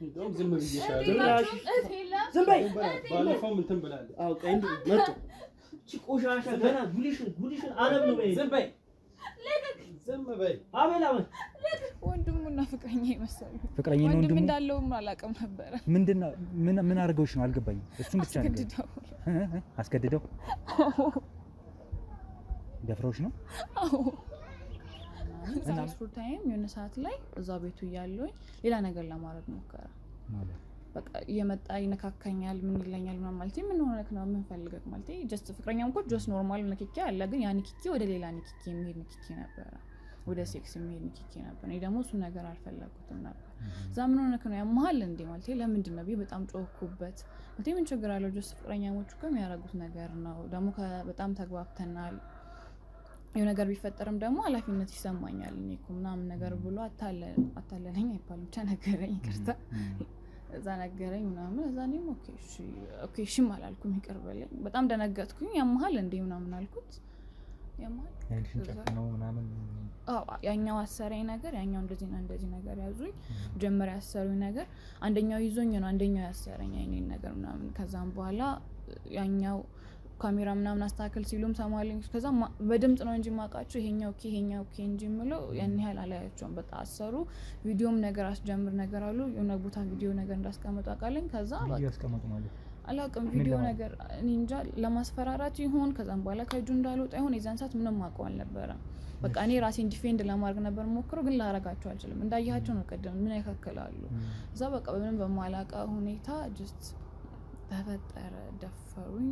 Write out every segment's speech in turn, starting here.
እንደውም ዝም ብዬሻለሁ። ዝም በይ። ባለፈው እንትን ብላለች። አዎ ቀይ መጡ ቆሻሻ ገና ጉድሽን አለም ነው። ዝም በይ ዝም በይ። አቤል ወንድሙና ፍቅረኛ ይመስላል። ፍቅረኛ ነው ወንድሙ እንዳለውም አላውቅም ነበር። ምንድነው ምን አድርገውሽ ነው አልገባኝም። እሱም ብቻ ነው አስገድደው ደፍረውሽ ነው? አዎ ትራንስፖርት ታይም የሆነ ሰዓት ላይ እዛ ቤቱ እያለሁኝ ሌላ ነገር ለማድረግ ሞከረ ማለት በቃ እየመጣ ይነካካኛል ምን ይለኛል ምናምን ማለት ምን ሆነክ ነው ምን ፈልገክ ማለት ጀስት ፍቅረኛም እኮ ጀስት ኖርማል ንክኪ አለ ግን ያ ንክኪ ወደ ሌላ ንክኪ የሚሄድ ንክኪ ነበር ወደ ሴክስ የሚሄድ ንክኪ ነበር እኔ ደግሞ እሱ ነገር አልፈለኩትም ነበር እዛ ምን ሆነክ ነው ያማል እንዴ ማለት ለምንድን ነው በጣም ጮህኩበት ማለት ምን ችግር አለው ጀስት ፍቅረኛሞቹ ከሚያረጉት ነገር ነው ደግሞ በጣም ተግባብተናል የሆነ ነገር ቢፈጠርም ደግሞ ኃላፊነት ይሰማኛል እኔ እኮ ምናምን ነገር ብሎ አታለለኝ አይባልም ብቻ ነገረኝ ይቅርታ እዛ ነገረኝ ምናምን እዛ እኔም ኦኬ እሺ አላልኩም ይቅር በለኝ በጣም ደነገጥኩኝ ያማል እንዴ ምናምን አልኩት ያማል ነው ምናምን ያኛው አሰረኝ ነገር ያኛው እንደዚህ ነገር ያዙኝ ጀመሪያ ያሰሩኝ ነገር አንደኛው ይዞኝ ነው አንደኛው ያሰረኝ አይኔን ነገር ምናምን ከዛም በኋላ ያኛው ካሜራ ምናምን አስተካክል ሲሉም ሰማልኝ ከዛ በድምጽ ነው እንጂ ማቃቸው ይሄኛው ኦኬ እንጂ ምለው ያን ያህል አላያቸውም በቃ አሰሩ ቪዲዮም ነገር አስጀምር ነገር አሉ የሆነ ቦታ ቪዲዮ ነገር እንዳስቀመጡ አቃለኝ ከዛ ቪዲዮ አስቀመጡ ማለት አላውቅም ቪዲዮ ነገር እኔ እንጃ ለማስፈራራት ይሆን ከዛም በኋላ ከጁ እንዳልወጣ ይሆን የዛን ሰዓት ምንም ማቀው አልነበረም በቃ እኔ ራሴን ዲፌንድ ለማድረግ ነበር ሞክረው ግን ላረጋቸው አልችልም እንዳያያቸው ነው ቀደም ምን ያካከላሉ እዛ በቃ ምንም በማላቃ ሁኔታ ጀስት ተፈጠረ ደፈሩኝ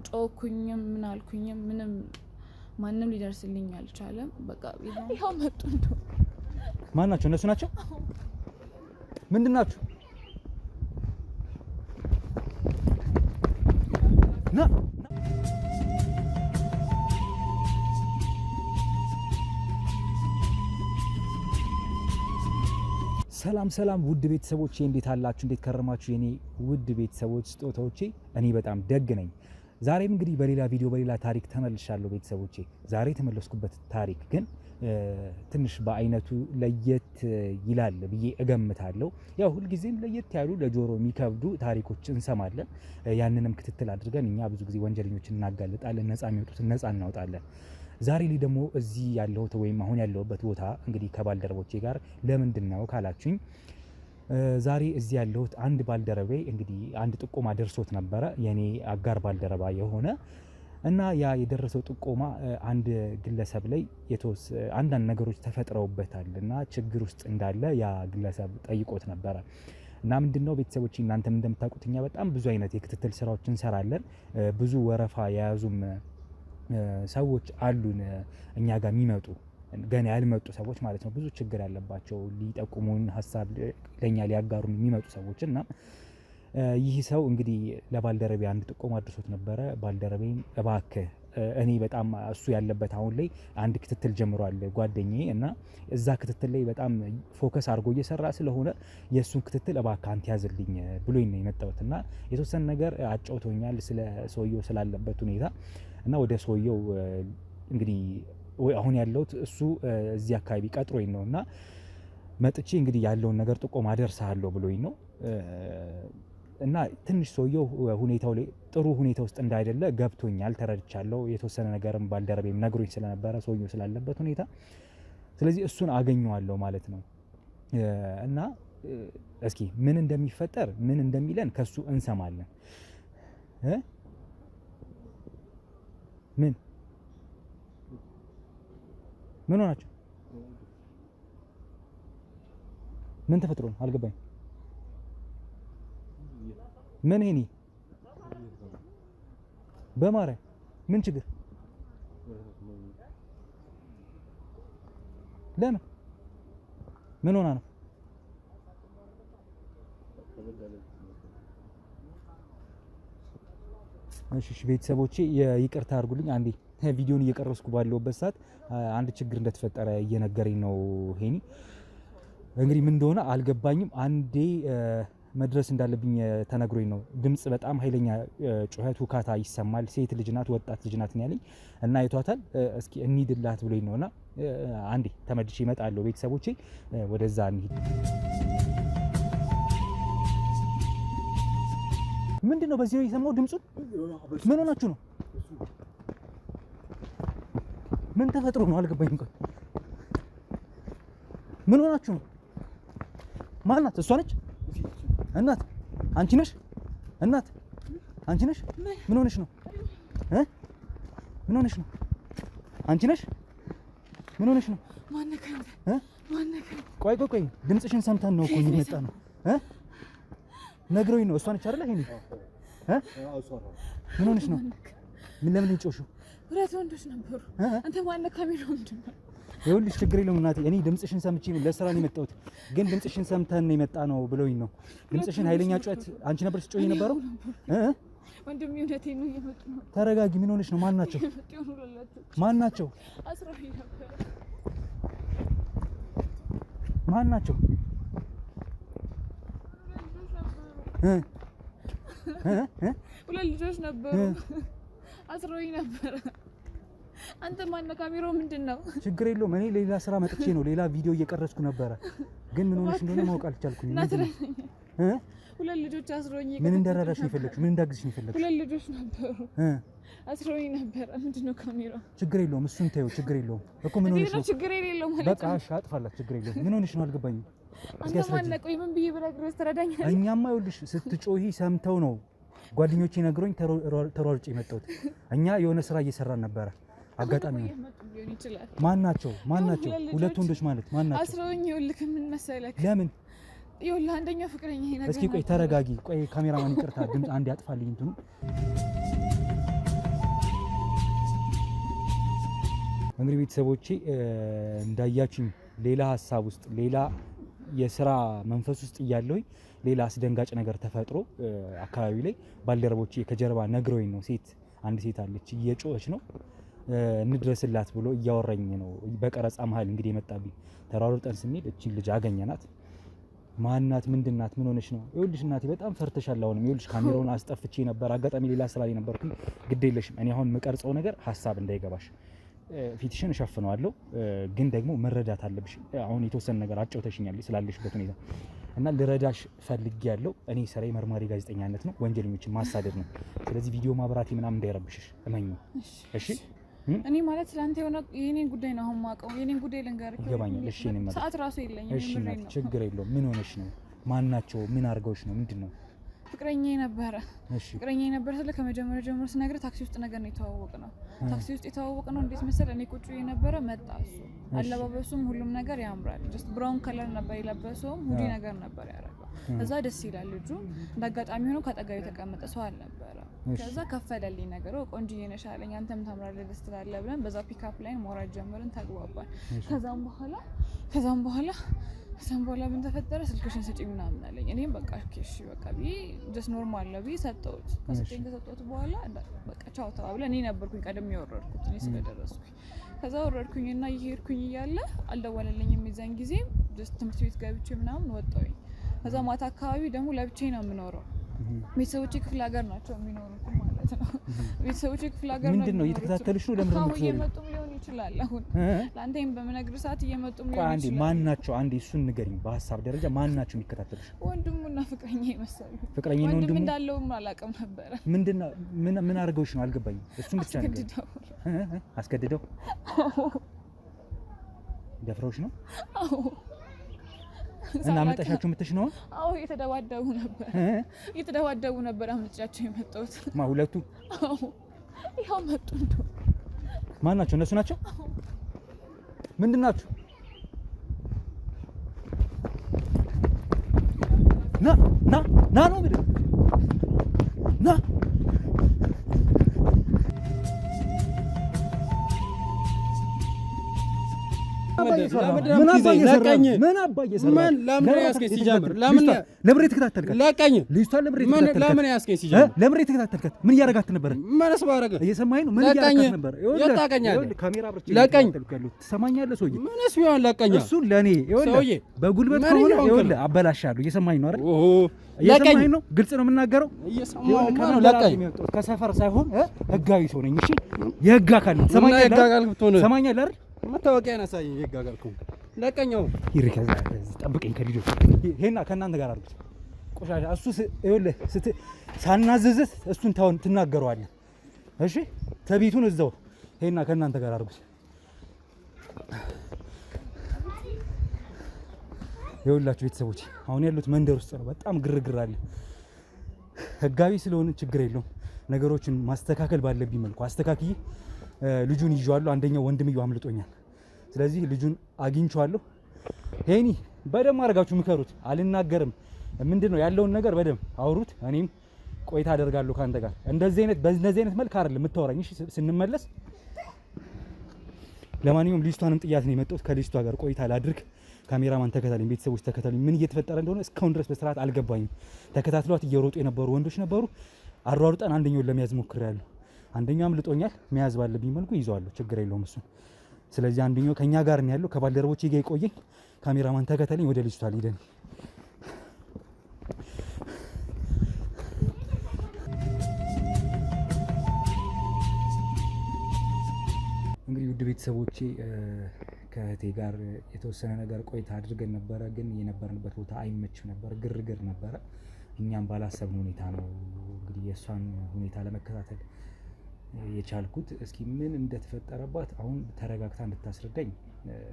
ጮኩኝም ምን አልኩኝም ምንም ማንንም ሊደርስልኝ አልቻለም በቃ ይሄው መጡ እንደው ማን ናቸው እነሱ ናቸው ምንድን ናቸው ና ሰላም ውድ ቤተሰቦቼ እንዴት አላችሁ እንዴት ከረማችሁ የኔ ውድ ቤተሰቦች ስጦታዎቼ እኔ በጣም ደግ ነኝ ዛሬም እንግዲህ በሌላ ቪዲዮ በሌላ ታሪክ ተመልሻለሁ ቤተሰቦቼ ዛሬ ተመለስኩበት ታሪክ ግን ትንሽ በአይነቱ ለየት ይላል ብዬ እገምታለሁ ያው ሁሉ ጊዜም ለየት ያሉ ለጆሮ የሚከብዱ ታሪኮች እንሰማለን ያንንም ክትትል አድርገን እኛ ብዙ ጊዜ ወንጀለኞችን እናጋልጣለን ነፃ የሚወጡትን ነፃ እናውጣለን ዛሬ ላይ ደግሞ እዚህ ያለሁት ወይም አሁን ያለሁበት ቦታ እንግዲህ ከባልደረቦቼ ጋር ለምንድነው ካላችሁኝ ዛሬ እዚህ ያለሁት አንድ ባልደረቤ እንግዲህ አንድ ጥቆማ ደርሶት ነበር የኔ አጋር ባልደረባ የሆነ እና ያ የደረሰው ጥቆማ አንድ ግለሰብ ላይ አንዳንድ ነገሮች ተፈጥረውበታልና ችግር ውስጥ እንዳለ ያ ግለሰብ ጠይቆት ነበር እና ምንድነው ቤተሰቦች እናንተም እንደምታውቁትኛ በጣም ብዙ አይነት የክትትል ስራዎችን እንሰራለን ብዙ ወረፋ የያዙም ሰዎች አሉን እኛ ጋር የሚመጡ ገና ያልመጡ ሰዎች ማለት ነው ብዙ ችግር ያለባቸው ሊጠቁሙን ሐሳብ ለኛ ሊያጋሩን የሚመጡ ሰዎች እና ይህ ሰው እንግዲህ ለባልደረቤ አንድ ጥቆማ አድርሶት ነበር ባልደረቤን እባክህ እኔ በጣም እሱ ያለበት አሁን ላይ አንድ ክትትል ጀምሯል ጓደኛዬ እና እዛ ክትትል ላይ በጣም ፎከስ አድርጎ እየሰራ ስለሆነ የሱን ክትትል እባክህ አንተ ያዝልኝ ብሎኝ ነው የመጣሁትና የተወሰነ ነገር አጫውቶኛል ስለ ሰውየው ስላለበት ሁኔታ እና ወደ ሰውየው እንግዲህ አሁን ያለውት እሱ እዚህ አካባቢ ቀጥሮኝ ነውና መጥቼ እንግዲህ ያለውን ነገር ጥቆማ አደርሳለሁ ብሎኝ ነው እና ትንሽ ሰውየው ሁኔታው ላይ ጥሩ ሁኔታ ውስጥ እንዳይደለ ገብቶኛል ተረድቻለሁ የተወሰነ ነገርም ባልደረቤም ነግሮኝ ስለነበረ ሰውየው ስላለበት ሁኔታ ስለዚህ እሱን አገኘዋለሁ ማለት ነው እና እስኪ ምን እንደሚፈጠር ምን እንደሚለን ከሱ እንሰማለን ምን ሆናችሁ ምን ተፈጥሮ ነው አልገባኝ ምን ሄኒ በማርያም ምን ችግር ለምን ምን ሆና ነው እሺ ቤተሰቦቼ ይቅርታ አድርጉልኝ አንዴ ቪዲዮን እየቀረስኩ ባለውበት ሰዓት አንድ ችግር እንደተፈጠረ እየነገረኝ ነው ሄኒ እንግዲህ ምን እንደሆነ አልገባኝም አንዴ መድረስ እንዳለብኝ ተነግሮኝ ነው ድምጽ በጣም ኃይለኛ ጩኸት ውካታ ይሰማል ሴት ልጅ ናት ወጣት ልጅ ናት ያለኝ እና አይቷታል እስኪ እንሂድላት ብሎኝ ነውና አንዴ ተመድሼ እመጣለሁ ቤተሰቦቼ ወደዛ እንሂድ ምንድነው በዚህ ነው የሰማው ድምጹን? ምን ሆናችሁ ነው? ምን ተፈጥሮ ነው አልገባኝም። ቆይ ምን ሆናችሁ ነው? ማናት? እሷ ነች? እናት አንቺ ነሽ? እናት አንቺ ነሽ? ምን ሆነሽ ነው? ምን ሆነሽ ነው? አንቺ ነሽ? ምን ሆነሽ ነው? ማነከኝ? ቆይ ድምጽሽን ሰምተን ነው እኮ የመጣ ነው። ነግሮኝ ነው። እሷ ነች አይደል? ይሄኔ ምን ሆነሽ ነው? ምን ለምን ልጮሽው? ሁለት ወንዶች ነበሩ። አንተ ማነካሚ ነው ምንድን ነው? ይኸውልሽ ችግር የለውም እናቴ። እኔ ድምጽሽን ሰምቼ ነው ለስራ ነው የመጣሁት፣ ግን ድምጽሽን ሰምተን ነው የመጣ ነው ብለውኝ ነው። ድምጽሽን ኃይለኛ ጩኸት አንቺ ነበር ስትጮይ የነበረው? ወንድም እውነቴን ነው እየመጡ ነው። ተረጋጊ። ምን ሆነሽ ነው? ማን ናቸው? ማን ናቸው? ማን ናቸው? ሁለት ልጆች ነበሩ። አስረውኝ ነበር። አንተ ማነው? ካሜራው ምንድን ነው? ችግር የለውም። እኔ ሌላ ስራ መጥቼ ነው፣ ሌላ ቪዲዮ እየቀረጽኩ ነበረ፣ ግን ምን ሆነሽ እንደሆነ ማወቅ አልቻልኩኝ። ሁለት ልጆች አስረውኝ። ምን እንደራዳሽ ነው የፈለግሽው? ምን እንዳግዝሽ ነው የፈለግሽው? ሁለት ልጆች ነበሩ አስረውኝ ነበር። ምንድን ነው ካሜራው? ችግር የለውም፣ እሱን ተይው። ችግር የለውም እኮ ምን ሆነሽ ነው? ችግር የለውም ማለት በቃ እሺ፣ አጥፋላት። ችግር የለውም። ምን ሆነሽ ነው? አልገባኝም። አንተ ማነው? ቆይ ምን ብዬ ብነግርህ ትረዳኛለህ? እኛማ ይኸውልሽ ስትጮሂ ሰምተው ነው ጓደኞቼ ነግሮኝ ተሯርጬ የመጣሁት። እኛ የሆነ ስራ እየሰራን ነበረ። አጋጣሚ ነው። ማን ናቸው? ሁለት ወንዶች ማለት ማን ናቸው? አስረውኝ። ይኸውልህ ምን መሰለህ? ለምን? ይኸውልህ አንደኛው ፍቅረኛ ይሄ እስኪ ቆይ ተረጋጊ። ቆይ ካሜራማን ይቅርታ፣ ድምፅ አንድ ያጥፋልኝ እንትኑ። እንግዲህ ቤተሰቦቼ እንዳያችሁኝ ሌላ ሀሳብ ውስጥ ሌላ የስራ መንፈስ ውስጥ እያለሁኝ ሌላ አስደንጋጭ ነገር ተፈጥሮ አካባቢ ላይ ባልደረቦቼ ከጀርባ ነግረውኝ ነው። አንድ ሴት አለች እየጮኸች ነው እንድረስላት ብሎ እያወራኝ ነው። በቀረጻ መሀል እንግዲህ የመጣብኝ ተሯሩጠን ስንሄድ እቺን ልጅ አገኘናት። ማናት? ምንድናት? ምን ሆነሽ ነው? ይኸውልሽ እናቴ በጣም ፈርተሻል። አሁንም ይኸውልሽ ካሜራውን አስጠፍቼ ነበር። አጋጣሚ ሌላ ስራ ላይ ነበርኩኝ። ግድ የለሽም። እኔ አሁን የምቀርጸው ነገር ሀሳብ እንዳይገባሽ ፊትሽን እሸፍነዋለሁ፣ ግን ደግሞ መረዳት አለብሽ። አሁን የተወሰነ ነገር አጫውተሽኛል ስላለሽበት ሁኔታ እና ልረዳሽ ፈልጌያለሁ። እኔ ስራዬ መርማሪ ጋዜጠኛነት ነው፣ ወንጀለኞችን ማሳደድ ነው። ስለዚህ ቪዲዮ ማብራቴ ምናምን እንዳይረብሽሽ እመኝ። እሺ እኔ ማለት ስላንተ የሆነ የኔን ጉዳይ ነው አሁን ማውቀው። የኔን ጉዳይ ልንገርህ ይገባኛል። እሺ እኔ ማለት ሰዓት ራሱ የለኝም። እሺ እናት ችግር የለውም። ምን ሆነሽ ነው? ማን ናቸው? ምን አድርገውሽ ነው? ምንድን ነው? ፍቅረኛዬ ነበረ። እሺ ፍቅረኛዬ ነበረ ስለ ከመጀመሪያ ጀምሮ ስነግርህ ታክሲ ውስጥ ነገር ነው የተዋወቅነው። ታክሲ ውስጥ የተዋወቅነው እንዴት መሰለህ? እኔ ቁጭ ብዬ ነበረ፣ መጣ እሱ። አለባበሱም ሁሉም ነገር ያምራል። ጀስት ብራውን ከለር ነበር የለበሰውም፣ ሁዲ ነገር ነበር ያደረገው። እዛ ደስ ይላል ልጁ። እንዳጋጣሚ ሆኖ ከአጠገቤ የተቀመጠ ሰው አልነበረ። ከዛ ከፈለልኝ ነገር ቆንጆዬ ነሽ አለኝ። አንተም ታምራለህ ደስ ትላለህ ብለን በዛ ፒካፕ ላይ ማውራት ጀመርን፣ ተግባባን። ከዛም በኋላ ምን ተፈጠረ? ስልክሽን ስጪኝ ምናምን አለኝ። እኔም በቃ እሺ በቃ ብዬ ጀስት ኖርማል ነው ብዬ ሰጠሁት። ከሰጠሁት በኋላ በቃ ቻው ተባብለን። እኔ ነበርኩኝ ቀደም ያወረድኩት እኔ ስለደረስኩኝ። ከዛ ወረድኩኝና እየሄድኩኝ እያለ አልደወለልኝም። የዛን ጊዜ ጀስት ትምህርት ቤት ገብቼ ምናምን ወጣሁኝ። ከዛ ማታ አካባቢ ደግሞ ለብቻዬ ነው የምኖረው። ቤተሰቦቼ ክፍለ ሀገር ናቸው የሚኖሩት ማለት ነው። ቤተሰቦቼ ክፍለ ሀገር ነው። ምንድነው እየተከታተሉሽ ነው? ለምን ነው እየመጡም ሊሆን ይችላል። አሁን ለአንተም በመነግርህ ሰዓት እየመጡም ሊሆን ይችላል። አንዴ ማን ናቸው? አንዴ እሱን ንገሪኝ። በሀሳብ ደረጃ ማን ናቸው የሚከታተሉሽ? ወንድሙና ፍቅረኛ ይመስላል። ፍቅረኛ ነው ወንድሙ እንዳለውም አላውቅም ነበረ። ምንድነው ምን አድርገውሽ ነው? አልገባኝም። እሱን ብቻ ነው አስገድደው ደፍረውሽ ነው? አዎ። እና አመጣሻቸው የምትሽ ነው? አዎ እየተደባደቡ ነበር አመጣቻቸው የመጣሁት። ሁለቱ? አዎ ይሄው መጡ። እንደው ማን ናቸው? እነሱ ናቸው? ምንድን ናቸው? ና ነው እንግዲህ ና ምን አባዬ ሰራ? ለምን ያስከኝ ሲጀምር? ለምን የተከታተልከት? ለቀኝ ልጅቷን ለምን ያስከኝ ሲጀምር? ለምን የተከታተልከት? ምን እያደረጋት ነበር? ምንስ ባረገ? እየሰማኸኝ ነው? ምን እያደረጋት ነበር? ይኸውልህ ካሜራ አብርቼ ለቀኝ ትሰማኛለህ? ሰውዬ ምንስ ቢሆን ለቀኝ። እሱን ለኔ ይኸውልህ በጉልበት ከሆነ ይኸውልህ አበላሻለሁ። እየሰማኸኝ ነው አይደል? እየሰማኸኝ ነው? ግልጽ ነው የምናገረው። እየሰማኸኝ ነው? ለቀኝ ከሰፈር ሳይሆን ህጋዊ ሰው ነኝ። እሺ የህግ አካል ትሰማኛለህ አይደል? መታወቂያ ያሳየኝ ይጋጋልኩ ለቀኛው ይርከዛ ጠብቀኝ። ከልጆች ሄና ከእናንተ ጋር አድርጉት። ቆሻሻ እሱ ይኸውልህ ሳናዘዘት እሱን ትናገረዋለህ። እሺ ተቤቱን እዛው ሄና ከእናንተ ጋር አድርጉት። ይኸውላችሁ ቤተሰቦች አሁን ያሉት መንደር ውስጥ ነው። በጣም ግርግር አለ። ህጋዊ ስለሆነ ችግር የለውም። ነገሮችን ማስተካከል ባለብኝ መልኩ አስተካክዬ ልጁን ይዤዋለሁ። አንደኛው ወንድምየው አምልጦኛል። ስለዚህ ልጁን አግኝቼዋለሁ። ሄኒ በደንብ አድርጋችሁ ምከሩት። አልናገርም ምንድነው ያለውን ነገር በደንብ አውሩት። እኔም ቆይታ አደርጋለሁ ካንተ ጋር። በእንደዚህ አይነት መልክ አይደለም የምታወራኝ። እሺ ስንመለስ ለማንኛውም ልጅቷንም ጥያት ነው የመጣሁት። ከልጅቷ ጋር ቆይታ ላድርግ። ካሜራማን ተከታተለኝ፣ ቤተሰቦች ተከታተለኝ። ምን እየተፈጠረ እንደሆነ እስካሁን ድረስ በስርዓት አልገባኝም። ተከታትሏት እየሮጡ የነበሩ ወንዶች ነበሩ። አሯሩጠን አንደኛውን ለመያዝ ሞክሬያለሁ። አንደኛው አምልጦኛል። መያዝ ባለብኝ መልኩ ይዘዋለሁ። ችግር የለውም እሱን። ስለዚህ አንደኛው ከኛ ጋር ነው ያለው። ከባልደረቦቼ ጋር ይቆየኝ። ካሜራማን ተከታተለኝ። ወደ ልጅቷ ልሂድ። እንግዲህ ውድ ቤተሰቦቼ ከእህቴ ጋር የተወሰነ ነገር ቆይታ አድርገን ነበረ። ግን የነበርንበት ቦታ አይመችም ነበር፣ ግርግር ነበረ። እኛም ባላሰብን ሁኔታ ነው እንግዲህ የእሷን ሁኔታ ለመከታተል የቻልኩት። እስኪ ምን እንደተፈጠረባት አሁን ተረጋግታ እንድታስረዳኝ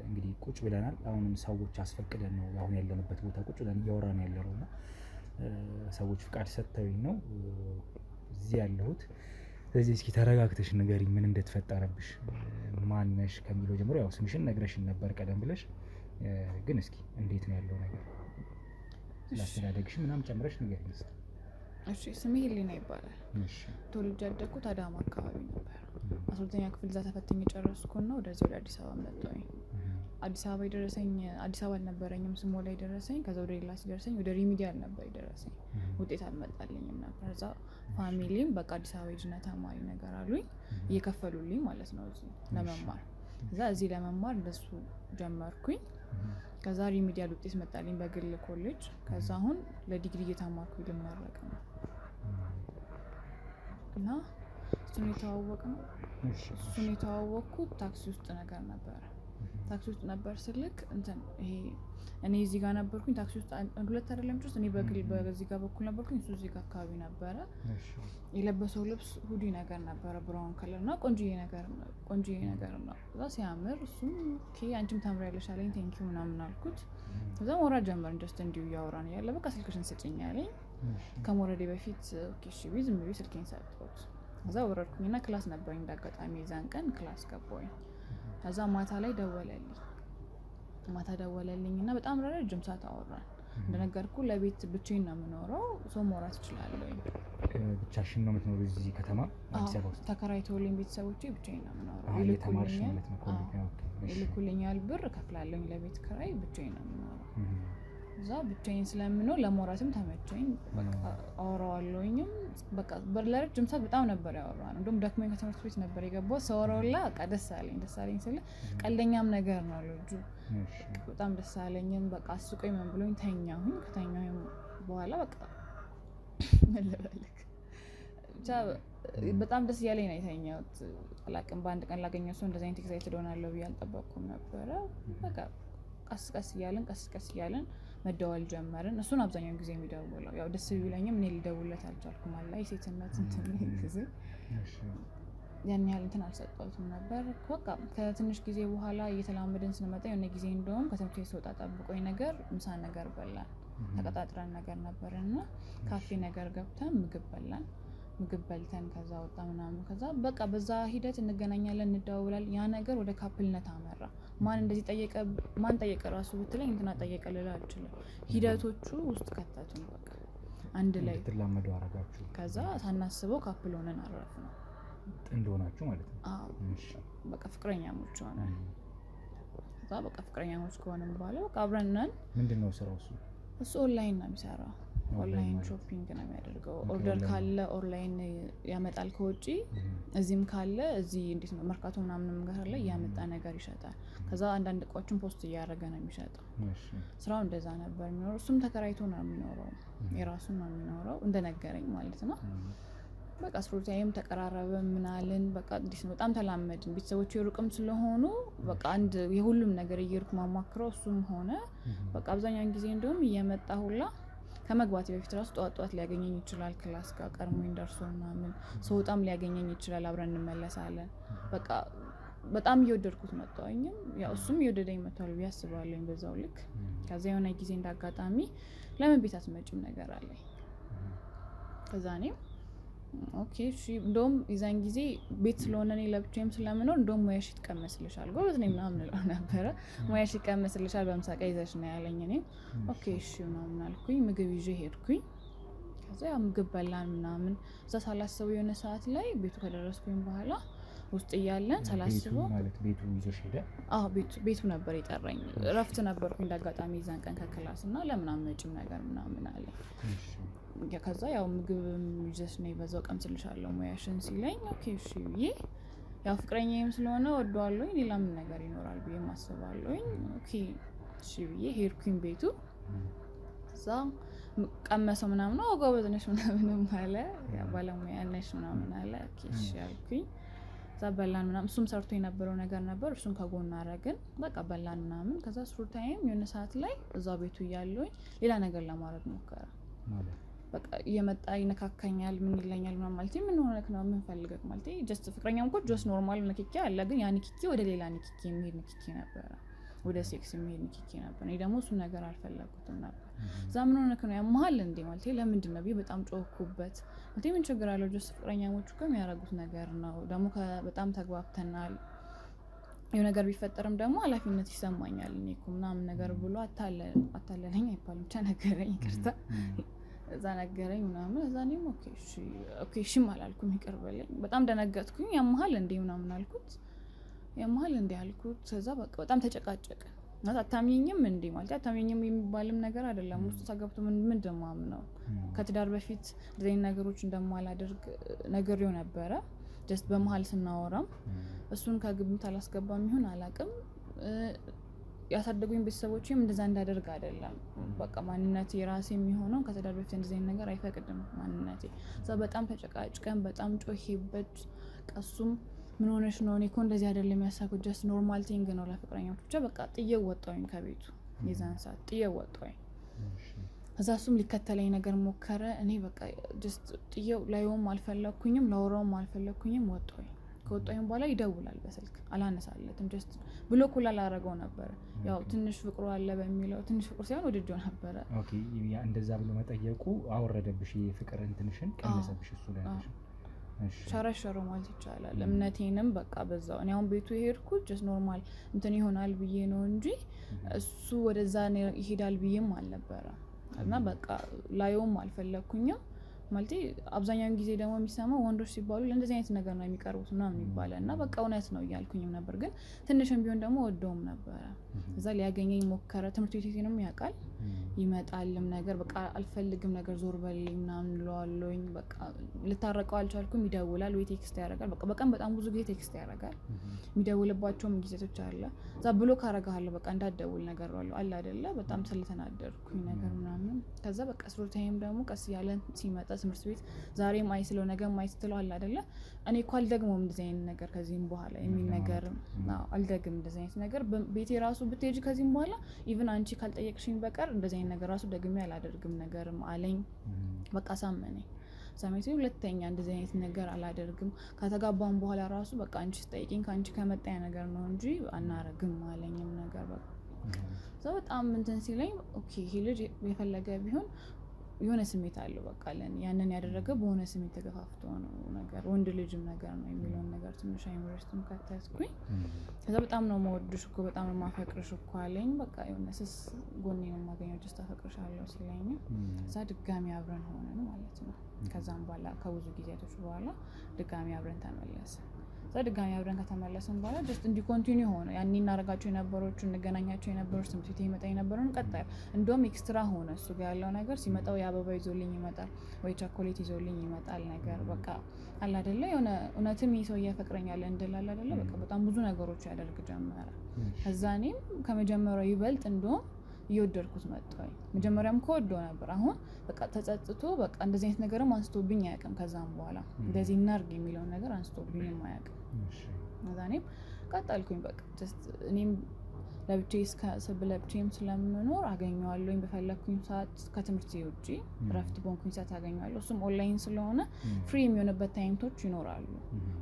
እንግዲህ ቁጭ ብለናል። አሁንም ሰዎች አስፈቅደን ነው አሁን ያለንበት ቦታ ቁጭ ብለን እያወራን ያለነው እና ሰዎች ፍቃድ ሰጥተውኝ ነው እዚህ ያለሁት። ስለዚህ እስኪ ተረጋግተሽ ንገሪኝ ምን እንደተፈጠረብሽ፣ ማነሽ ከሚለው ጀምሮ ያው ስምሽን ነግረሽን ነበር ቀደም ብለሽ፣ ግን እስኪ እንዴት ነው ያለው ነገር ስላስተዳደግሽ ምናምን ጨምረሽ ንገሪኝ። እሺ ስሜ ሄሊና ይባላል። እሺ ተወልጄ ያደግኩት አዳማ አካባቢ ነበር። 12ኛ ክፍል እዛ ተፈትኜ ጨረስኩና ወደዚህ ወደ አዲስ አበባ መጣሁኝ። አዲስ አበባ የደረሰኝ አዲስ አበባ አልነበረኝም ስሞ ላይ ደረሰኝ። ከዛ ወደ ሌላ ሲደርሰኝ ወደ ሪሚዲያል ነበር የደረሰኝ። ውጤት አልመጣልኝም ነበር። እዛ ፋሚሊም በቃ አዲስ አበባ ሂጂና ተማሪ ነገር አሉኝ፣ እየከፈሉልኝ ማለት ነው እዚህ ለመማር። እዛ እዚህ ለመማር እንደሱ ጀመርኩኝ። ከዛ ሪሚዲያል ውጤት መጣልኝ በግል ኮሌጅ። ከዛ አሁን ለዲግሪ እየተማርኩ ልመረቅ ነው እና እሱን የተዋወቅኩት ታክሲ ውስጥ ነገር ነበረ። ታክሲ ውስጥ ነበር ስልክ እንትን ይሄ እኔ እዚህ ጋር ነበርኩኝ። ታክሲ ውስጥ ሁለት አይደለም ጭስ እኔ በግል በዚህ ጋር በኩል ነበርኩኝ፣ እሱ እዚህ ጋር አካባቢ ነበረ። የለበሰው ልብስ ሁዲ ነገር ነበረ ብራውን ከለር እና ቆንጆዬ ነገር ነው። ከዛ ሲያምር እሱም ኦኬ አንቺም ታምሪያለሽ አለኝ። ቴንኪው ምናምን አልኩት። ከዛ ወራድ ጀመርን። ጀስት እንዲሁ እያወራን ያለ በቃ ስልክሽን ስጭኝ አለኝ። ከመውረዴ በፊት ኦኬ እሺ ብዬ ዝም ብዬ ስልኬን ሰጠሁት። ከዛ ወረድኩኝና ክላስ ነበረኝ እንዳጋጣሚ የዛን ቀን ክላስ ገባሁኝ። ከዛ ማታ ላይ ደወለልኝና በጣም ረጅም ሰዓት አወራን። እንደነገርኩ ለቤት ብቻዬን ነው የምኖረው። ሰው ማውራት እችላለሁ። ብቻሽን ነው የምትኖሪው እዚህ ከተማ አዲስ አበባ ውስጥ? ተከራይተውልኝ ቤተሰቦቼ ብቻዬን ነው የምኖረው። ይልኩልኛል ብር እከፍላለሁ ለቤት ኪራይ። ብቻዬን ነው የምኖረው። እዛ ብቻዬን ስለምኖር ለማውራትም ተመቸኝ። በቃ አወራዋለሁኝም በቃ ለረጅም ሰዓት በጣም ነበር ያወራነው። እንደውም ደክሞኝ ከትምህርት ቤት ነበር የገባሁት። ሰወራውላ በቃ ደስ አለኝ ስለ ቀልደኛም ነገር ነው ልጁ። በጣም ደስ አለኝም በቃ አስቆኝ ምን ብሎኝ ተኛሁኝ። ከተኛሁኝ በኋላ በቃ ምን ልበልክ ብቻ በጣም ደስ እያለኝ ነው የተኛሁት። አላውቅም በአንድ ቀን ላገኘው ሰው እንደዚህ አይነት ኤክሳይትድ ሆናለሁ ብዬ አልጠበቅኩም ነበረ። በቃ ቀስ እያለን መደወል ጀመርን። እሱን አብዛኛውን ጊዜ የሚደውለው ያው ደስ ቢለኝም እኔ ልደውልለት አልቻልኩም። አላ የሴትነት እንትን ጊዜ ያን ያህል እንትን አልሰጠሁትም ነበር። በቃ ከትንሽ ጊዜ በኋላ እየተላመድን ስንመጣ የሆነ ጊዜ እንደውም ከትምህርት ቤት ስወጣ ጠብቆኝ ነገር ምሳ ነገር በላን። ተቀጣጥረን ነገር ነበርና ካፌ ነገር ገብተን ምግብ በልተን ከዛ ወጣ ምናምን። ከዛ በቃ በዛ ሂደት እንገናኛለን፣ እንደዋውላለን። ያ ነገር ወደ ካፕልነት አመራ። ማን ጠየቀ ራሱ ብትለኝ እንትና ጠየቀ ልል አልችልም። ሂደቶቹ ውስጥ ከተቱን በቃ አንድ ላይ ተላመዱ አረጋችሁ። ከዛ ሳናስበው ካፕል ሆነን አረፍን። ጥንድ ሆናችሁ ማለት ነው? አዎ በቃ ፍቅረኛሞች ሆነን። ከዛ በቃ ፍቅረኛሞች ከሆነን በኋላ በቃ አብረን ነን። ምንድነው ስራው እሱ ኦንላይን ነው የሚሰራው። ኦንላይን ሾፒንግ ነው የሚያደርገው። ኦርደር ካለ ኦንላይን ያመጣል ከውጪ፣ እዚህም ካለ እዚህ እንዴት ነው መርካቶ ምናምን ነገር ላይ ያመጣ ነገር ይሸጣል። ከዛ አንዳንድ እቃዎችን ፖስት እያደረገ ነው የሚሸጠው። ስራው እንደዛ ነበር የሚኖረው። እሱም ተከራይቶ ነው የሚኖረው፣ የራሱን ነው የሚኖረው እንደነገረኝ ማለት ነው። በቃ ስሩታይም ተቀራረበ ምናልን በቃ እንዴት ነው በጣም ተላመድን። ቤተሰቦቹ የሩቅም ስለሆኑ በቃ አንድ የሁሉም ነገር እየሄድኩ ማማክረው እሱም ሆነ በቃ አብዛኛውን ጊዜ እንደውም እየመጣ ሁላ ከመግባቴ በፊት ራሱ ጠዋት ሊያገኘኝ ይችላል ክላስ ጋር ቀድሞኝ ደርሶ ምናምን ሰውጣም ሊያገኘኝ ይችላል አብረን እንመለሳለን በቃ በጣም እየወደድኩት መጣሁኝም ያው እሱም እየወደደኝ መጥቷል ብዬ አስባለሁኝ በዛው ልክ ከዛ የሆነ ጊዜ እንዳጋጣሚ ለምን ቤት አትመጭም ነገር አለኝ ከዛ እኔም ኦኬ እሺ እንደውም የዛን ጊዜ ቤት ስለሆነ እኔ ለብቻዬም ስለምኖር እንደውም ሙያሽ ይቀመስልሻል ጎበዝ ነኝ ምናምን እለው ነበረ ሙያሽ ይቀመስልሻል በምሳቃ ይዘሽ ነው ያለኝ እኔ ኦኬ እሺ ምናምን አልኩኝ ምግብ ይዤ ሄድኩኝ ከዛ ያው ምግብ በላን ምናምን እዛ ሳላስበው የሆነ ሰዓት ላይ ቤቱ ከደረስኩኝ በኋላ ውስጥ እያለን ሳላስበው ማለት ቤቱ ይዘሽ ሄደ ቤቱ ነበር የጠራኝ ረፍት ነበርኩኝ እንዳጋጣሚ ይዛን ቀን ከክላስ እና ለምን አትመጭም ነገር ምናምን አለ ከዛ ያው ምግብ ይዘሽ ነው በዛው ቀምስልሻለሁ ሙያሽን ሲለኝ ኦኬ እሺ ብዬ ያው ፍቅረኛዬም ስለሆነ ወደዋለሁኝ ሌላ ምን ነገር ይኖራል ብዬ ማስባለሁኝ ኦኬ እሺ ብዬ ሄድኩኝ ቤቱ ከዛ ቀመሰው ምናምን ነው ጎበዝ ነሽ ምናምን አለ ያው ባለሙያ ነሽ ምናምን አለ ኦኬ እሺ አልኩኝ ከዛ በላን ምናምን እሱም ሰርቶ የነበረው ነገር ነበር እሱን ከጎን አደረግን በቃ በላን ምናምን ከዛ ስሩ ታይም የሆነ ሰዓት ላይ እዛው ቤቱ እያለሁኝ ሌላ ነገር ለማድረግ ሞከረ በቃ እየመጣ ይነካካኛል ምን ይለኛል ምናምን ማለት ምን ሆነክ ነው ምን ፈልገክ ማለት ጀስት ፍቅረኛም እኮ ጀስት ኖርማል ንክኪ አለ ግን ያ ንክኪ ወደ ሌላ ንክኪ የሚሄድ ንክኪ ነበር ወደ ሴክስ የሚሄድ ንክኪ ነበር እኔ ደግሞ እሱ ነገር አልፈለኩትም ነበር እዛ ምን ሆነክ ነው ያመሃል እንዴ ማለት ለምንድን ነው በጣም ጮህኩበት ማለት ምን ችግር አለው ጀስት ፍቅረኛሞቹ እኮ የሚያረጉት ነገር ነው ደግሞ በጣም ተግባብተናል የሆነ ነገር ቢፈጠርም ደግሞ ኃላፊነት ይሰማኛል እኔ እኮ ምናምን ነገር ብሎ አታለለኝ አይባልም ብቻ ነገረኝ ይቅርታ እዛ ነገረኝ ምናምን እዛ እኔም ኦኬ እሺ አላልኩም ይቅር በለኝ በጣም ደነገጥኩኝ ያመሃል እንዴ ምናምን አልኩት ያመሃል እንዴ አልኩት ከዛ በቃ በጣም ተጨቃጨቀ ማለት አታምኚኝም እንዴ ማለት አታምኚኝም የሚባልም ነገር አይደለም ውስጥ ተገብቶ ምን ደማም ነው ከትዳር በፊት እንደዚህ ነገሮች እንደማላደርግ ነገርየው ነበረ ጀስት በመሃል ስናወራም እሱን ከግምት አላስገባም ይሁን አላቅም ያሳደጉኝ ቤተሰቦችም እንደዛ እንዳደርግ አይደለም በቃ ማንነቴ ራሴ የሚሆነው ከትዳር በፊት እንደዚህ ነገር አይፈቅድም ማንነቴ እዛ በጣም ተጨቃጭቀን በጣም ጮሄበት ቀሱም ምን ሆነሽ ነው እኔ እኮ እንደዚህ አይደለም ያሳኩት ጀስት ኖርማል ቲንግ ነው ለፍቅረኛሞች ብቻ በቃ ጥዬው ወጣሁኝ ከቤቱ የዛን ሰዓት ጥዬው ወጣሁኝ ከዛ እሱም ሊከተለኝ ነገር ሞከረ እኔ በቃ ጀስት ጥዬው ላይውም አልፈለኩኝም ላወራውም አልፈለኩኝም ወጣሁኝ ከወጣሁኝ በኋላ ይደውላል በስልክ አላነሳለትም ጀስት ብሎክ ሁላ ላደረገው ነበር ያው ትንሽ ፍቅሩ አለ በሚለው ትንሽ ፍቅሩ ሳይሆን ወደጆ ነበር ኦኬ ያ እንደዛ ብሎ መጠየቁ አወረደብሽ የፍቅር እንትንሽን ቀነሰብሽ እሱ ላይ ነሽ ሸረሸሮ ማለት ይቻላል እምነቴንም በቃ በዛው እኔ አሁን ቤቱ ሄድኩት ጀስት ኖርማል እንትን ይሆናል ብዬ ነው እንጂ እሱ ወደዛ ይሄዳል ብዬም አልነበረ እና በቃ ላይውም አልፈለኩኝም ማለት አብዛኛውን ጊዜ ደግሞ የሚሰማው ወንዶች ሲባሉ ለእንደዚህ አይነት ነገር ነው የሚቀርቡት ምናምን ይባላል እና በቃ እውነት ነው እያልኩኝም ነበር ግን ትንሽም ቢሆን ደግሞ ወደውም ነበረ እዛ ሊያገኘኝ ሞከረ ትምህርት ቤቴንም ያውቃል ይመጣልም ነገር በቃ አልፈልግም ነገር ዞር በልኝ ምናምን እለዋለሁኝ በቃ ልታረቀው አልቻልኩም ይደውላል ወይ ቴክስት ያደርጋል በቃ በቀን በጣም ብዙ ጊዜ ቴክስት ያደርጋል የሚደውልባቸውም ጊዜቶች አለ እዛ ብሎክ አደርግሃለሁ በቃ እንዳትደውል ነገር አለ አይደለ በጣም ስለተናደድኩኝ ነገር ምናምን ከዛ በቃ ስሩታይም ደግሞ ቀስ ያለን ሲመጣ ትምህርት ቤት ዛሬም አይስለው ነገም አይስትለው አለ አይደለ እኔ እኮ አልደግመውም እንደዚህ አይነት ነገር ከዚህም በኋላ የሚል ነገር አልደግም እንደዚህ አይነት ነገር ቤቴ ራሱ ብትሄጂ ከዚህም በኋላ ኢቭን አንቺ ካልጠየቅሽኝ በቀር እንደዚህ አይነት ነገር ራሱ ደግሜ አላደርግም ነገርም አለኝ በቃ ሳመነኝ ሰሜቱ ሁለተኛ እንደዚህ አይነት ነገር አላደርግም ከተጋባን በኋላ ራሱ በቃ አንቺ ስጠይቂኝ ካንቺ ከመጣ ነገር ነው እንጂ አናረግም አለኝም ነገር በቃ በጣም እንትን ሲለኝ ኦኬ ይሄ ልጅ የፈለገ ቢሆን የሆነ ስሜት አለው በቃ ለኔ ያንን ያደረገ በሆነ ስሜት ተገፋፍቶ ነው ነገር ወንድ ልጅም ነገር ነው የሚለውን ነገር ትንሽ አይምሮሽም ከተስኩኝ ከዛ በጣም ነው የምወድሽ እኮ በጣም ነው የማፈቅርሽ እኮ አለኝ በቃ የሆነ ስስ ጎኔ ነው የማገኘው ጀስት አፈቅርሻለሁ ሲለኝ ከዛ ድጋሚ አብረን ሆነን ማለት ነው ከዛም በኋላ ከብዙ ጊዜያቶች በኋላ ድጋሚ አብረን ተመለስን ድጋሚ አብረን ከተመለስን በኋላ ጀስት እንዲ ኮንቲኒው ሆነ ያኔ እናረጋቸው የነበሮቹ እንገናኛቸው የነበሮች ትምህርት ቤት ይመጣ የነበረውን ቀጣይ እንደውም ኤክስትራ ሆነ እሱ ጋር ያለው ነገር ሲመጣው የአበባ ይዞልኝ ይመጣል ወይ ቸኮሌት ይዞልኝ ይመጣል ነገር በቃ አለ አይደለ የሆነ እውነትም ይሄ ሰው ያፈቅረኛል እንደላል አይደለ በቃ በጣም ብዙ ነገሮች ያደርግ ጀመረ ከዛ እኔም ከመጀመሪያው ይበልጥ እንደውም እየወደድኩት መጣሁ መጀመሪያም ከወደው ነበር አሁን በቃ ተጸጽቶ በቃ እንደዚህ አይነት ነገርም አንስቶብኝ አያውቅም ከዛም በኋላ እንደዚህ እናርግ የሚለው ነገር አንስቶብኝ አያውቅም እዛኔም ቀጣልኩኝ በቃ ጀስት እኔም ለብቻዬም ስለምኖር አገኘዋለሁኝ በፈለኩኝ ሰዓት ከትምህርት ውጪ ረፍት በሆንኩኝ ሰዓት አገኘዋለሁ። እሱም ኦንላይን ስለሆነ ፍሪ የሚሆንበት ታይምቶች ይኖራሉ።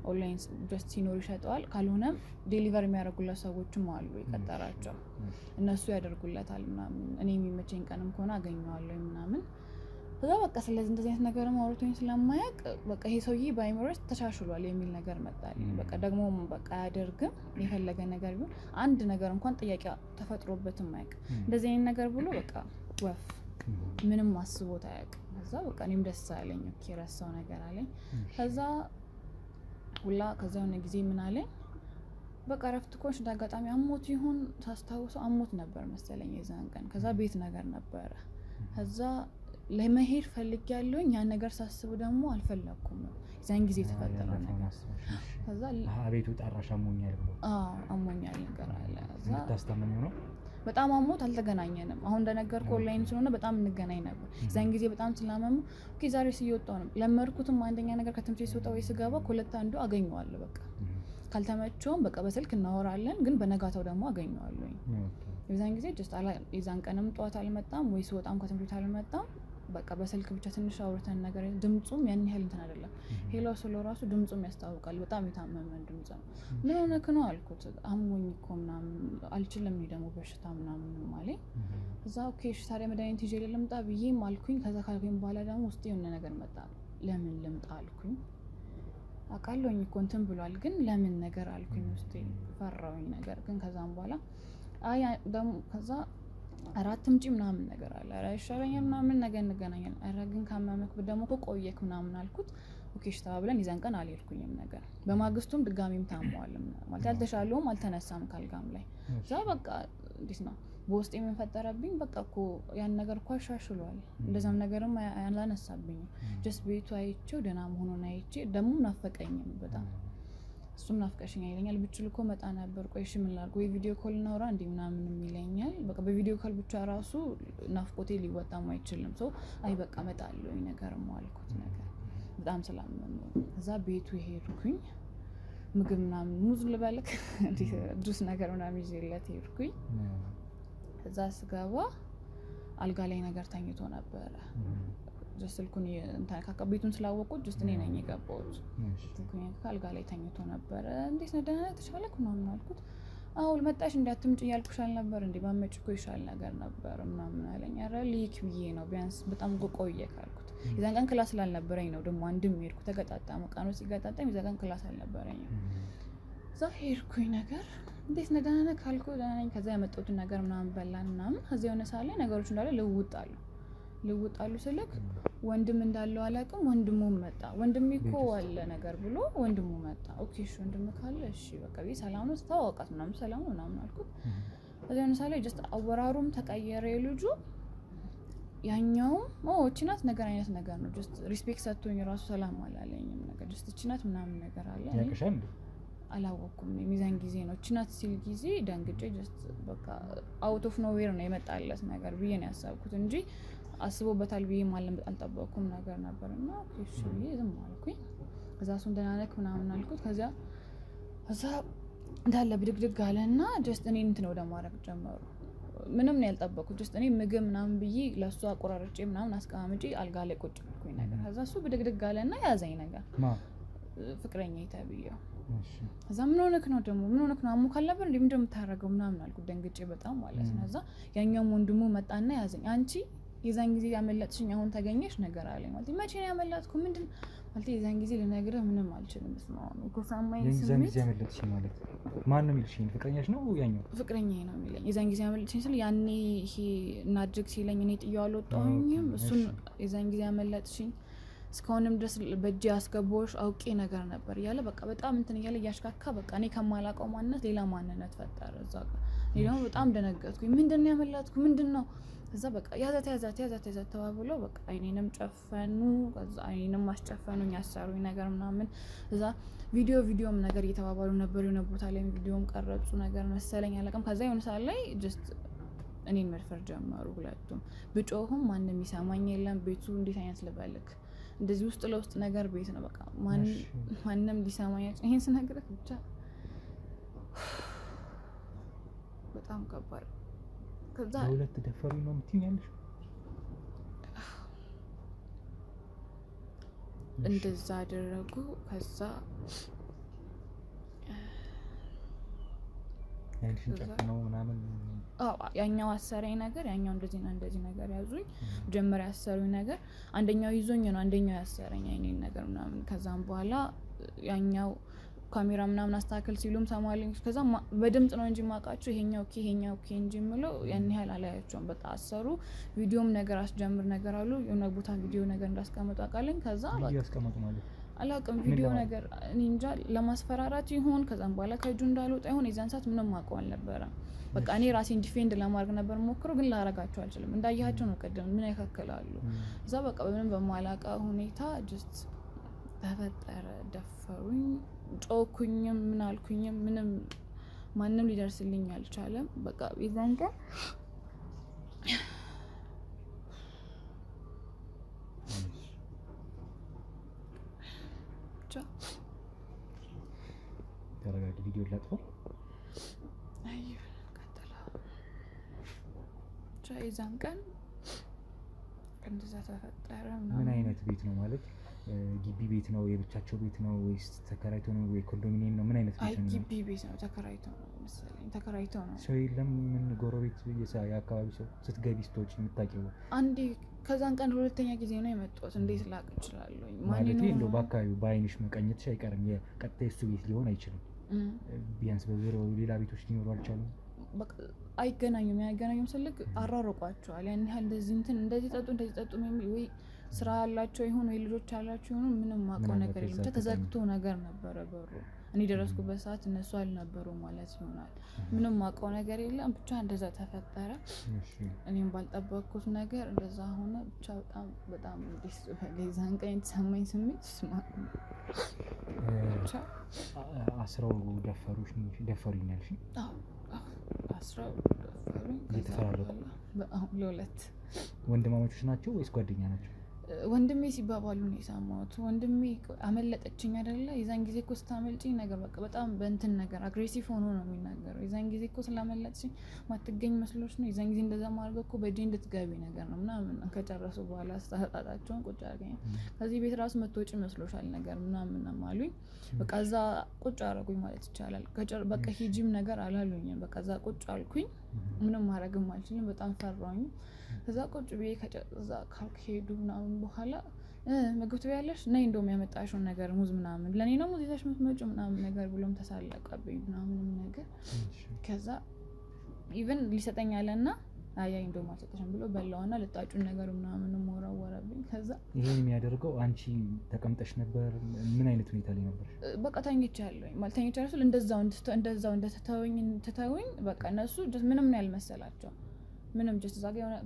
ኦንላይን ጀስት ሲኖር ይሸጠዋል። ካልሆነም ዴሊቨር የሚያደርጉለት ሰዎችም አሉ የቀጠራቸው እነሱ ያደርጉለታል ምናምን። እኔ የሚመቸኝ ቀንም ከሆነ አገኘዋለሁ ምናምን። ከዛ በቃ ስለዚህ እንደዚህ አይነት ነገር አውርቶኝ ስለማያውቅ በቃ ይሄ ሰውዬ በአይምሮስ ተሻሽሏል የሚል ነገር መጣልኝ። በቃ ደግሞ በቃ አያደርግም የፈለገ ነገር ቢሆን አንድ ነገር እንኳን ጥያቄ ተፈጥሮበትም አያውቅ እንደዚህ አይነት ነገር ብሎ በቃ ወፍ ምንም አስቦት አያውቅም። ከዛ በቃ እኔም ደስ አለኝ። ኦኬ ረሳው ነገር አለኝ። ከዛ የሆነ ጊዜ ምን አለኝ በቃ ረፍት ኮንሽ እንዳጋጣሚ አሞት ይሁን ሳስታውሰው አሞት ነበር መሰለኝ የዛን ቀን። ከዛ ቤት ነገር ነበረ። ከዛ ለመሄድ ፈልጌያለሁኝ ያን ነገር ሳስበው ደግሞ አልፈለኩም። የዛን ጊዜ ተፈጠረ ነገር። ከዛ አቤቱ ጣራሽ አሞኛል ብሎ አሞኛል ነገር አለ። ከዛ ታስተምነው ነው በጣም አሞት አልተገናኘንም። አሁን እንደነገርኩህ ኦንላይን ስለሆነ በጣም እንገናኝ ነበር። የዛን ጊዜ በጣም ስላመሙ ኦኬ ዛሬ ሲወጣው ነው ለመርኩትም አንደኛ ነገር ከትምህርት ቤት ስወጣ ወይ ስገባ ከሁለት አንዱ አገኘዋለሁ። በቃ ካልተመቸውም በቃ በስልክ እናወራለን፣ ግን በነጋታው ደግሞ አገኘዋለሁኝ። የዛን ጊዜ ጀስት የዛን ቀንም ጠዋት አልመጣም ወይ ስወጣም ከትምህርት ቤት አልመጣም። በቃ በስልክ ብቻ ትንሽ አውርተን ነገር ድምጹም ያን ያህል እንትን አይደለም። ሄሎ ስለ ራሱ ድምጹም ያስታውቃል። በጣም የታመመ ድምጽ ነው። ምን ሆነክ ነው አልኩት። አሞኝ እኮ ምናምን አልችልም እኔ ደግሞ በሽታ ምናምን ማለት እዛ ኦኬ እሺ ታዲያ መድኃኒት ይዤ ልምጣ ብዬም አልኩኝ። ከዛ ካልኩኝ በኋላ ደግሞ ውስጥ የሆነ ነገር መጣ። ለምን ልምጣ አልኩኝ። አውቃለሁኝ እኮ እንትን ብሏል፣ ግን ለምን ነገር አልኩኝ። ውስጥ ፈራውኝ ነገር ግን ከዛም በኋላ ደግሞ ከዛ አራትም ጪ ምናምን ነገር አለ። አራ ይሻለኛል ምናምን ነገር እንገናኛለን። አራ ግን ካመመክ ደግሞ ቆየክ ምናምን አልኩት። ኦኬ እሺ ተባብለን ይዛን ቀን አልሄድኩኝም ነገር። በማግስቱም ድጋሚም ታሟል ማለት አልተሻለውም፣ አልተነሳም ካልጋም ላይ። እዛ በቃ እንዴት ነው በውስጥ የምንፈጠረብኝ በቃ እኮ ያን ነገር እኮ አሻሽሏል። እንደዛም ነገርም አላነሳብኝም። ጀስት ቤቱ አይቼው ደህና መሆኑን አይቼ ደግሞ ናፈቀኝም በጣም። እሱም ናፍቀሽኝ ይለኛል። ብችል እኮ መጣ ነበር። ቆይ እሺ ምን ላድርግ ወይ ቪዲዮ ኮል እናውራ እንዴ ምናምን ይለኛል። በቃ በቪዲዮ ኮል ብቻ ራሱ ናፍቆቴ ሊወጣም አይችልም። ሰው አይ በቃ መጣለኝ ነገር ማልኩት ነገር በጣም ስላመመው እዛ ቤቱ ሄድኩኝ። ምግብ ምናምን ሙዝ ልበልክ እንዴ ጁስ ነገር ምናምን ይዤለት ሄድኩኝ። እዛ ስገባ አልጋ ላይ ነገር ተኝቶ ነበረ። ስልኩን ቤቱን ስላወቁት ጀስት እኔ ነኝ የገባሁት። ስልኩን አልጋ ላይ ተኝቶ ነበረ። እንዴት ነው ደህና ነህ ተሻለክ ምናምን አልኩት። አዎ መጣሽ እንዳትምጪ እያልኩሽ አልነበር እንዴ ባመጭ እኮ ይሻል ነገር ነበር ምናምን አለኝ። ኧረ ልሂድ ብዬ ነው ቢያንስ በጣም ቆየ ካልኩት። የዛን ቀን ክላስ ስላልነበረኝ ነው ደግሞ አንድም ሄድኩ ተገጣጣመ። ቀኑ ሲገጣጣም የዛን ቀን ክላስ አልነበረኝም። እዛ ሄድኩኝ ነገር እንዴት ነው ደህና ነህ ካልኩት ደህና ነኝ። ከዛ ያመጣሁትን ነገር ምናምን በላን ምናምን። ከዛ የሆነ ሰዓት ላይ ነገሮች እንዳለ ልውጣሉ ስልክ ወንድም እንዳለው አላውቅም። ወንድሙ መጣ። ወንድሜ እኮ አለ ነገር ብሎ ወንድሙ መጣ። ኦኬ እሺ ወንድም ካለ እሺ በቃ ሰላም ነው ተዋወቃት ምናምን ሰላም ነው ምናምን አልኩት። ከዛ የሆነ ሰዓት ላይ ጀስት አወራሩም ተቀየረ የልጁ። ያኛውም እቺ ናት ነገር አይነት ነገር ነው። ጀስት ሪስፔክት ሰጥቶኝ ራሱ ሰላም አላለኝም ነገር ጀስት እቺ ናት ምናምን ነገር አለ። አላወኩም የሚዛን ጊዜ ነው እቺ ናት ሲል ጊዜ ደንግጬ ጀስት በቃ አውት ኦፍ ኖዌር ነው የመጣለት ነገር ብዬ ነው ያሰብኩት እንጂ አስቦበታል ብዬ አልጠበቅኩም ነገር ነበርና እሺ ብዬ ዝም አልኩኝ። ከዛ እሱን ደህና ነህ ምናምን አልኩት። ከዛ እንዳለ ብድግድግ አለና ጀስት እኔ እንትን ወደ ማድረግ ጀመሩ። ምንም ነው ያልጠበቅኩት። ጀስት እኔ ምግብ ምናምን ብዬ ለሱ አቆራርጬ ምናምን አስቀምጬ አልጋ ላይ ቁጭ ብልኩኝ ነገር። ከዛ እሱ ብድግድግ አለና ያዘኝ ነገር ፍቅረኛ ይተብየው። ከዛ ምን ሆነክ ነው ደግሞ ምን ሆነክ ነው አሞክ አልነበር እንዴ ምንድነው የምታረገው ምናምን አልኩት ደንግጬ በጣም ማለት ነው። ከዛ ያኛው ወንድሙ መጣና ያዘኝ። አንቺ የዛን ጊዜ ያመለጥሽኝ አሁን ተገኘሽ ነገር አለኝ ማለት መቼ ነው ያመለጥኩ ምንድን ማለት የዛን ጊዜ ልነግርህ ምንም አልችልም። ስማው ኮሳማይ ስሜት የዛን ጊዜ ያመለጥሽኝ ማለት ማን ነው የሚልሽኝ? ፍቅረኛሽ ነው ያኛው? ፍቅረኛዬ ነው የሚለኝ። የዛን ጊዜ ያመለጥሽኝ ስለ ያኔ ይሄ እናድርግ ሲለኝ እኔ ጥዬው አልወጣሁኝም። እሱን የዛን ጊዜ ያመለጥሽኝ እስካሁንም ድረስ በእጅ ያስገባሁሽ አውቄ ነገር ነበር እያለ በቃ በጣም እንትን እያለ እያሽካካ በቃ እኔ ከማላውቀው ማንነት ሌላ ማንነት ፈጠረ እዛ ጋር። እኔ ደግሞ በጣም ደነገጥኩኝ። ምንድነው ያመለጥኩ ምንድነው? እዛ በቃ ያዛት ተባብሎ በቃ አይኔንም ጨፈኑ። ከዛ አይኔንም አስጨፈኑኝ ያሰሩኝ ነገር ምናምን። እዛ ቪዲዮም ነገር እየተባባሉ ነበር። የሆነ ቦታ ላይ ቪዲዮም ቀረጹ ነገር መሰለኝ አላውቅም። ከዛ የሆነ ሰዓት ላይ ጀስት እኔን መድፈር ጀመሩ ሁለቱም። ብጮህም ማንም ይሰማኝ የለም። ቤቱ እንዴት አይነት ልበልክ እንደዚህ ውስጥ ለውስጥ ነገር ቤት ነው በቃ ማንም ሊሰማኝ ይሄን ስነግርህ ብቻ በጣም ከባድ። ከዛ ሁለት ደፈሩ ነው የምትይኛለሽ? እንደዛ አደረጉ። ከዛ ያንቺን ጨፍነው ምናምን ያኛው አሰረኝ ነገር ያኛው እንደዚህ ነገር ያዙኝ። መጀመሪያ ያሰሩኝ ነገር አንደኛው ይዞኝ ነው አንደኛው ያሰረኝ አይኔን ነገር ምናምን። ከዛም በኋላ ያኛው ካሜራ ምናምን አስተካክል ሲሉም ሰማልኝ። ከዛ በድምጽ ነው እንጂ ማቃቸው ይሄኛው ኦኬ እንጂ ምለው ያን ያህል አላያቸውም። በቃ አሰሩ። ቪዲዮም ነገር አስጀምር ነገር አሉ። የሆነ ቦታ ቪዲዮ ነገር እንዳስቀምጡ አቃለኝ። ከዛ ቪዲዮ ያስቀምጡ ማለት አላውቅም ቪዲዮ ነገር እንጃ ለማስፈራራት ይሁን ከዛም በኋላ ከእጁ እንዳልወጣ ይሁን የዛን ሰዓት ምንም ማውቀው አልነበረም። በቃ እኔ ራሴን ዲፌንድ ለማድረግ ነበር ሞክረው፣ ግን ላረጋቸው አልችልም። እንዳያቸው ነው ቀደም ምን ያካክላሉ። እዛ በቃ በምንም በማላውቃ ሁኔታ ጀስት ተፈጠረ። ደፈሩኝ። ጮኩኝም ምን አልኩኝም ምንም ማንም ሊደርስልኝ አልቻለም። በቃ የዛን ቀን ተረጋጊ። ቪዲዮ ላጥፋ። የዛን ቀን እንደዛ ተፈጠረ። ምን አይነት ቤት ነው ማለት ግቢ ቤት ነው የብቻቸው ቤት ነው ወይስ ተከራይቶ ነው ወይ ኮንዶሚኒየም ነው? ምን አይነት ቤት ነው? ግቢ ቤት ነው። ተከራይቶ ነው መሰለኝ። ተከራይቶ ነው። ሰው የለም? ምን ጎረቤት የአካባቢ ሰው ስትገቢ ስትወጪ የምታውቂው? አንዴ ከዛን ቀን ሁለተኛ ጊዜ ነው የመጣሁት። እንዴት ላቅ እችላለሁ ማለት ነው? እንደው በአካባቢው በአይንሽ መቀኘትሽ አይቀርም። የቀጥታ እሱ ቤት ሊሆን አይችልም። ቢያንስ በዙሪያው ሌላ ቤቶች ሊኖሩ አልቻሉም? አይገናኙም። ያገናኙም ስልክ አራርቋቸዋል። ያን ያህል እንደዚህ ጠጡ የሚል ወይ ስራ ያላቸው ይሁን ወይ ልጆች ያላቸው ይሁን ምንም ማውቀው ነገር የለም። ተዘግቶ ነገር ነበረ በሩ። እኔ ደረስኩበት ሰዓት እነሱ አልነበሩ ማለት ይሆናል። ምንም ማውቀው ነገር የለም። ብቻ እንደዛ ተፈጠረ። እኔም ባልጠበቅኩት ነገር እንደዛ ሆነ። ብቻ በጣም ደስ በዛን ቀን የተሰማኝ ስሜት ብቻ አስረው ደፈሩኝ ያልሽ? አስረው ደፈሩኝ። እየተፈራረቁ ለሁለት ወንድማማቾች ናቸው ወይስ ጓደኛ ናቸው? ወንድሜ ሲባባሉ ነው የሰማሁት። ወንድሜ አመለጠችኝ አይደለ? የዛን ጊዜ እኮ ስታመልጭኝ ነገር በቃ በጣም በእንትን ነገር አግሬሲቭ ሆኖ ነው የሚናገረው። የዛን ጊዜ እኮ ስላመለጥሽኝ ማትገኝ መስሎች ነው። የዛን ጊዜ እንደዛ ማድረግ እኮ በእጄ እንድትገቢ ነገር ነው ምናምን። ከጨረሱ በኋላ አስተጣጣቸውን ቁጭ አድርገኝ ከዚህ ቤት ራሱ መትወጪ መስሎሻል ነገር ምናምን አሉኝ። በቃ እዛ ቁጭ አደረጉኝ ማለት ይቻላል። በቃ ሂጂም ነገር አላሉኝም። በቃ እዛ ቁጭ አልኩኝ። ምንም ማድረግም አልችልም። በጣም ፈራሁኝ። ከዛ ቁጭ ብዬ ከዛ ካልሄዱ ምናምን በኋላ ምግብ ትበያለሽ ነይ እንደውም ያመጣሽውን ነገር ሙዝ ምናምን ለኔ ነው ሙዝ ይዘሽ የምትመጪው ምናምን ነገር ብሎም ተሳለቀብኝ ምናምን ነገር። ከዛ ኢቭን ሊሰጠኝ አለና አይ እንደውም አልሰጠሽም ብሎ በላውና ልጣጩን ነገር ምናምን ወረወረብኝ። ከዛ ይሄን የሚያደርገው አንቺ ተቀምጠሽ ነበር? ምን አይነት ሁኔታ ላይ ነበር? በቃ ተኝቻለሁኝ ማለት ተኝቻለሁ። እንደዛው እንደተተውኝ በቃ እነሱ ምንም ነው ያልመሰላቸው። ምንም ጀስት እዛ ጋር የሆነ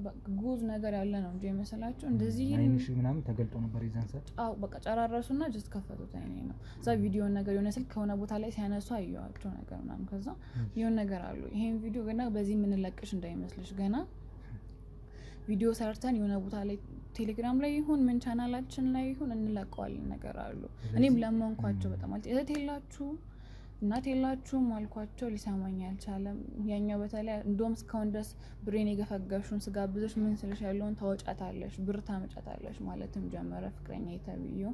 ጉዝ ነገር ያለ ነው እንጂ የመሰላቸው እንደዚህ አይንሽ ምናምን ተገልጦ ነበር የዛን ሰዓት? አዎ በቃ ጨራረሱና ጀስት ከፈቱት አይኔ ነው። እዛ ቪዲዮ ነገር የሆነ ስልክ ከሆነ ቦታ ላይ ሲያነሱ አየዋቸው ነገር ምናምን። ከዛ የሆነ ነገር አሉ ይሄን ቪዲዮ ገና በዚህ የምንለቅሽ እንዳይመስልሽ ገና ቪዲዮ ሰርተን የሆነ ቦታ ላይ ቴሌግራም ላይ ይሁን ምን ቻናላችን ላይ ይሁን እንለቀዋለን ነገር አሉ። እኔም ለመንኳቸው በጣም ማለት እህት የላችሁ እናት የላችሁም አልኳቸው። ሊሰማኝ አልቻለም። ያኛው በተለይ እንደውም እስካሁን ድረስ ብሬን የገፈገሹን ስጋብዞች ምን ስልሽ ያለውን ታወጫታለሽ ብር ታመጫታለሽ ማለትም ጀመረ ፍቅረኛ የተብየው።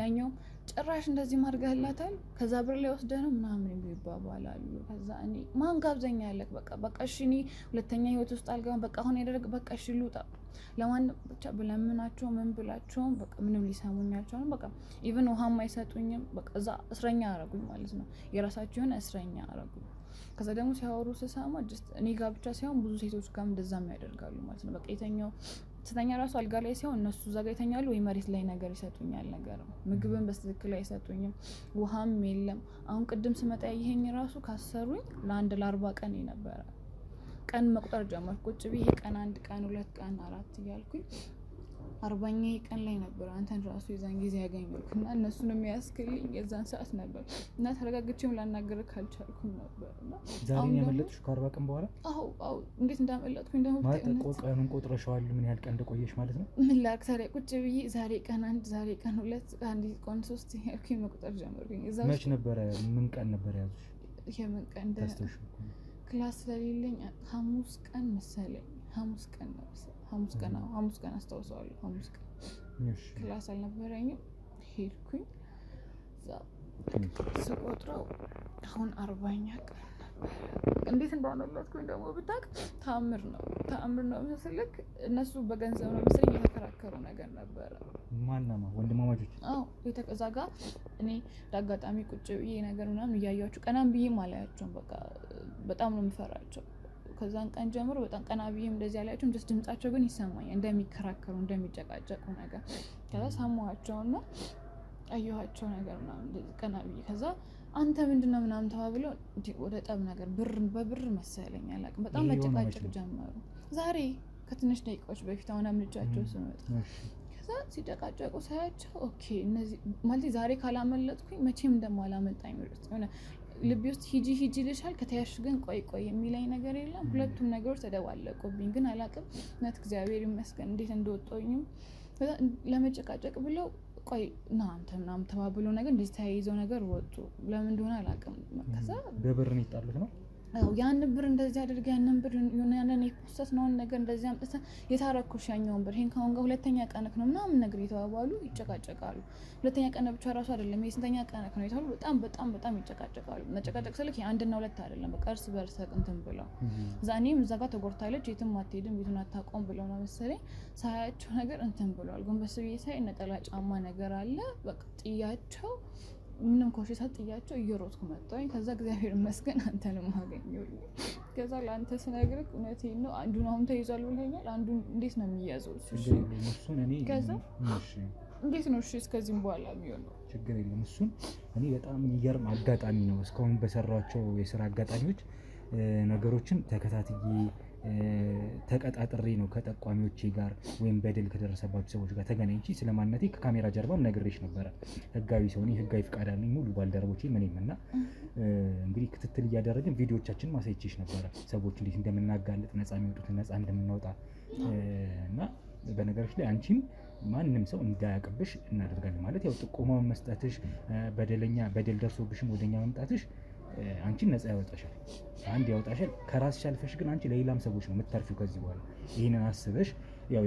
ያኛው ጭራሽ እንደዚህ ማድረግላታል ከዛ ብር ላይ ወስደህ ነው ምናምን ይባባላሉ። ከዛ እኔ ማን ጋብዘኛ ያለክ በቃ እሺ እኔ ሁለተኛ ህይወት ውስጥ አልገባም በቃ አሁን ያደረግ በቃ እሺ ልውጣ ለማን ብቻ ብለምናቸው ምን ብላቸው በቃ ምንም ሊሰሙኝ አልቻሉም። በቃ ኢቭን ውሃም አይሰጡኝም። በቃ እዛ እስረኛ አረጉኝ ማለት ነው። የራሳቸው የሆነ እስረኛ አረጉኝ። ከዛ ደግሞ ሲያወሩ ስሰማ ጀስት እኔ ጋር ብቻ ሳይሆን ብዙ ሴቶች ጋር እንደዛም ያደርጋሉ ማለት ነው። በቃ ስተኛ ራሱ አልጋ ላይ ሳይሆን እነሱ እዛ ጋር ይተኛሉ ወይ መሬት ላይ ነገር ይሰጡኛል ነገር ምግብን በትክክል አይሰጡኝም። ውሃም የለም። አሁን ቅድም ስመጣ ይሄኝ ራሱ ካሰሩኝ ለ40 ቀን ነበረ። ቀን መቁጠር ጀመርኩ ቁጭ ብዬ ቀን 1 ቀን 2 ቀን 4 እያልኩኝ 40ኛ ቀን ላይ ነበር አንተን ራሱ የዛን ጊዜ ያገኘሁትና እነሱን የሚያስክልኝ የዛን ሰዓት ነበር እና ተረጋግቼም ላናገርህ ካልቻልኩም ነበር። ዛሬ ያመለጥሽ ከ40 ቀን በኋላ? አዎ እንዴት እንዳመለጥኩኝ ደግሞ ማለት ቀኑን ቆጥረሻል? ምን ያህል ቀን እንደቆየሽ ማለት ነው? ምን ላድርግ ታዲያ ቁጭ ብዬ ዛሬ ቀን 1 ዛሬ ቀን 2 ቀን 3 እያልኩኝ መቁጠር ጀመርኩኝ። መች ነበረ ምን ቀን ነበር ያዙሽ? የምን ቀን ክላስ ስለሌለኝ ሐሙስ ቀን መሰለኝ ሐሙስ ቀን አስታውሰዋለሁ። ሐሙስ ቀን ክላስ አልነበረኝም። ሄድኩኝ ስቆጥረው አሁን 40ኛ ቀን እንዴት እንዳመለጥኩኝ ደግሞ ብታውቅ ተአምር ነው መሰለክ። እነሱ በገንዘብ ነው መሰለኝ የተከራከሩ ነገር ነበረ። ማናማ ወንድማማቾች? አዎ እዛ ጋ እኔ እንዳጋጣሚ ቁጭ ብዬ ነገር ምናምን እያያችሁ ቀናም ብዬም አላያቸውም። በቃ በጣም ነው የምፈራቸው። ከዛን ቀን ጀምሮ በጣም ቀና ብዬም እንደዚህ አላያቸውም። ጀስት ድምጻቸው ግን ይሰማኛል እንደሚከራከሩ እንደሚጨቃጨቁ ነገር። ከዛ ሰማኋቸውና አየኋቸው ነገር ምናምን እንደዚህ ቀና ብዬ ከዛ አንተ ምንድነው ምናምን ተባብለው ወደ ጠብ ነገር በብር መሰለኝ አላውቅም። በጣም መጨቃጨቅ ጀመሩ። ዛሬ ከትንሽ ደቂቃዎች በፊት አሁን አምልጫቸው ስመጣ ከዛ ሲጨቃጨቁ ሳያቸው ኦኬ እነዚህ ማለት ዛሬ ካላመለጥኩኝ መቼም እንደማላመልጥ አይምሩት ሆነ ልቤ ውስጥ ሂጂ ልሻል ከተያሽ ግን ቆይ የሚለኝ ነገር የለም። ሁለቱም ነገሮች ተደባለቁብኝ። ግን አላውቅም እውነት እግዚአብሔር ይመስገን እንዴት እንደወጣሁኝም ለመጨቃጨቅ ብለው ቆይ እናንተ ምናምን ተባብሎ ነገር እንደዚህ ተያይዘው ነገር ወጡ። ለምን እንደሆነ አላውቅም። ከዛ በብር ነው የጣሉት ነው ያን ብር እንደዚህ አድርገ ያንን ብር ያንን የፖስተት ነው ነገር እንደዚህ አምጥተህ የታረኩሽ ያኛውን ብር ይሄን ካሁን ጋር ሁለተኛ ቀንክ ነው ምናምን ነገር የተባባሉ ይጨቃጨቃሉ። ሁለተኛ ቀን ብቻ ራሱ አይደለም የስንተኛ ቀንክ ነው የተባሉ በጣም ይጨቃጨቃሉ። መጨቃጨቅ ስልክ የአንድና ሁለት አይደለም በቃ እርስ በርስ እንትን ብለው ዛኔም እዛ ጋር ተጎርታለች የትም አትሄድም ቤቱን አታውቀውም ብለው ነው መሰለኝ ሳያቸው ነገር እንትን ብለዋል። ጎንበስ ብዬ ሳይ ነጠላ ጫማ ነገር አለ በቃ ጥያቸው ምንም ኮሽታ ጥያቸው እየሮጥኩ መጣሁኝ። ከዛ እግዚአብሔር ይመስገን አንተንም አገኘሁኝ። ከዛ ለአንተ ስነግርህ እውነቴን ነው አንዱን አሁን ተይዟል ብለኛል። አንዱን እንዴት ነው የሚያዘው? ከዛ እንዴት ነው እስከዚህም በኋላ የሚሆነው? ችግር የለም እሱን እኔ በጣም የሚገርም አጋጣሚ ነው። እስካሁን በሰራቸው የስራ አጋጣሚዎች ነገሮችን ተከታትዬ ተቀጣጥሬ ነው ከጠቋሚዎቼ ጋር ወይም በደል ከደረሰባቸው ሰዎች ጋር ተገናኝቼ ስለማንነቴ ከካሜራ ጀርባም ነግሬሽ ነበረ። ህጋዊ ሰው ነኝ፣ ህጋዊ ፍቃድ አለኝ ሙሉ ባልደረቦቼ ምንም እና እንግዲህ ክትትል እያደረግን ቪዲዮዎቻችን ማሳየችሽ ነበረ። ሰዎች እንዴት እንደምናጋልጥ ነፃ የሚወጡትን ነፃ እንደምናወጣ እና በነገሮች ላይ አንቺም ማንም ሰው እንዳያቅብሽ እናደርጋለን። ማለት ያው ጥቆማውን መስጠትሽ በደል ደርሶብሽም ወደኛ መምጣትሽ አንቺን ነፃ ያወጣሻል። አንድ ያወጣሻል። ከራስሽ አልፈሽ ግን አንቺ ለሌላም ሰዎች ነው የምትተርፊው ከዚህ በኋላ። ይህንን አስበሽ ያው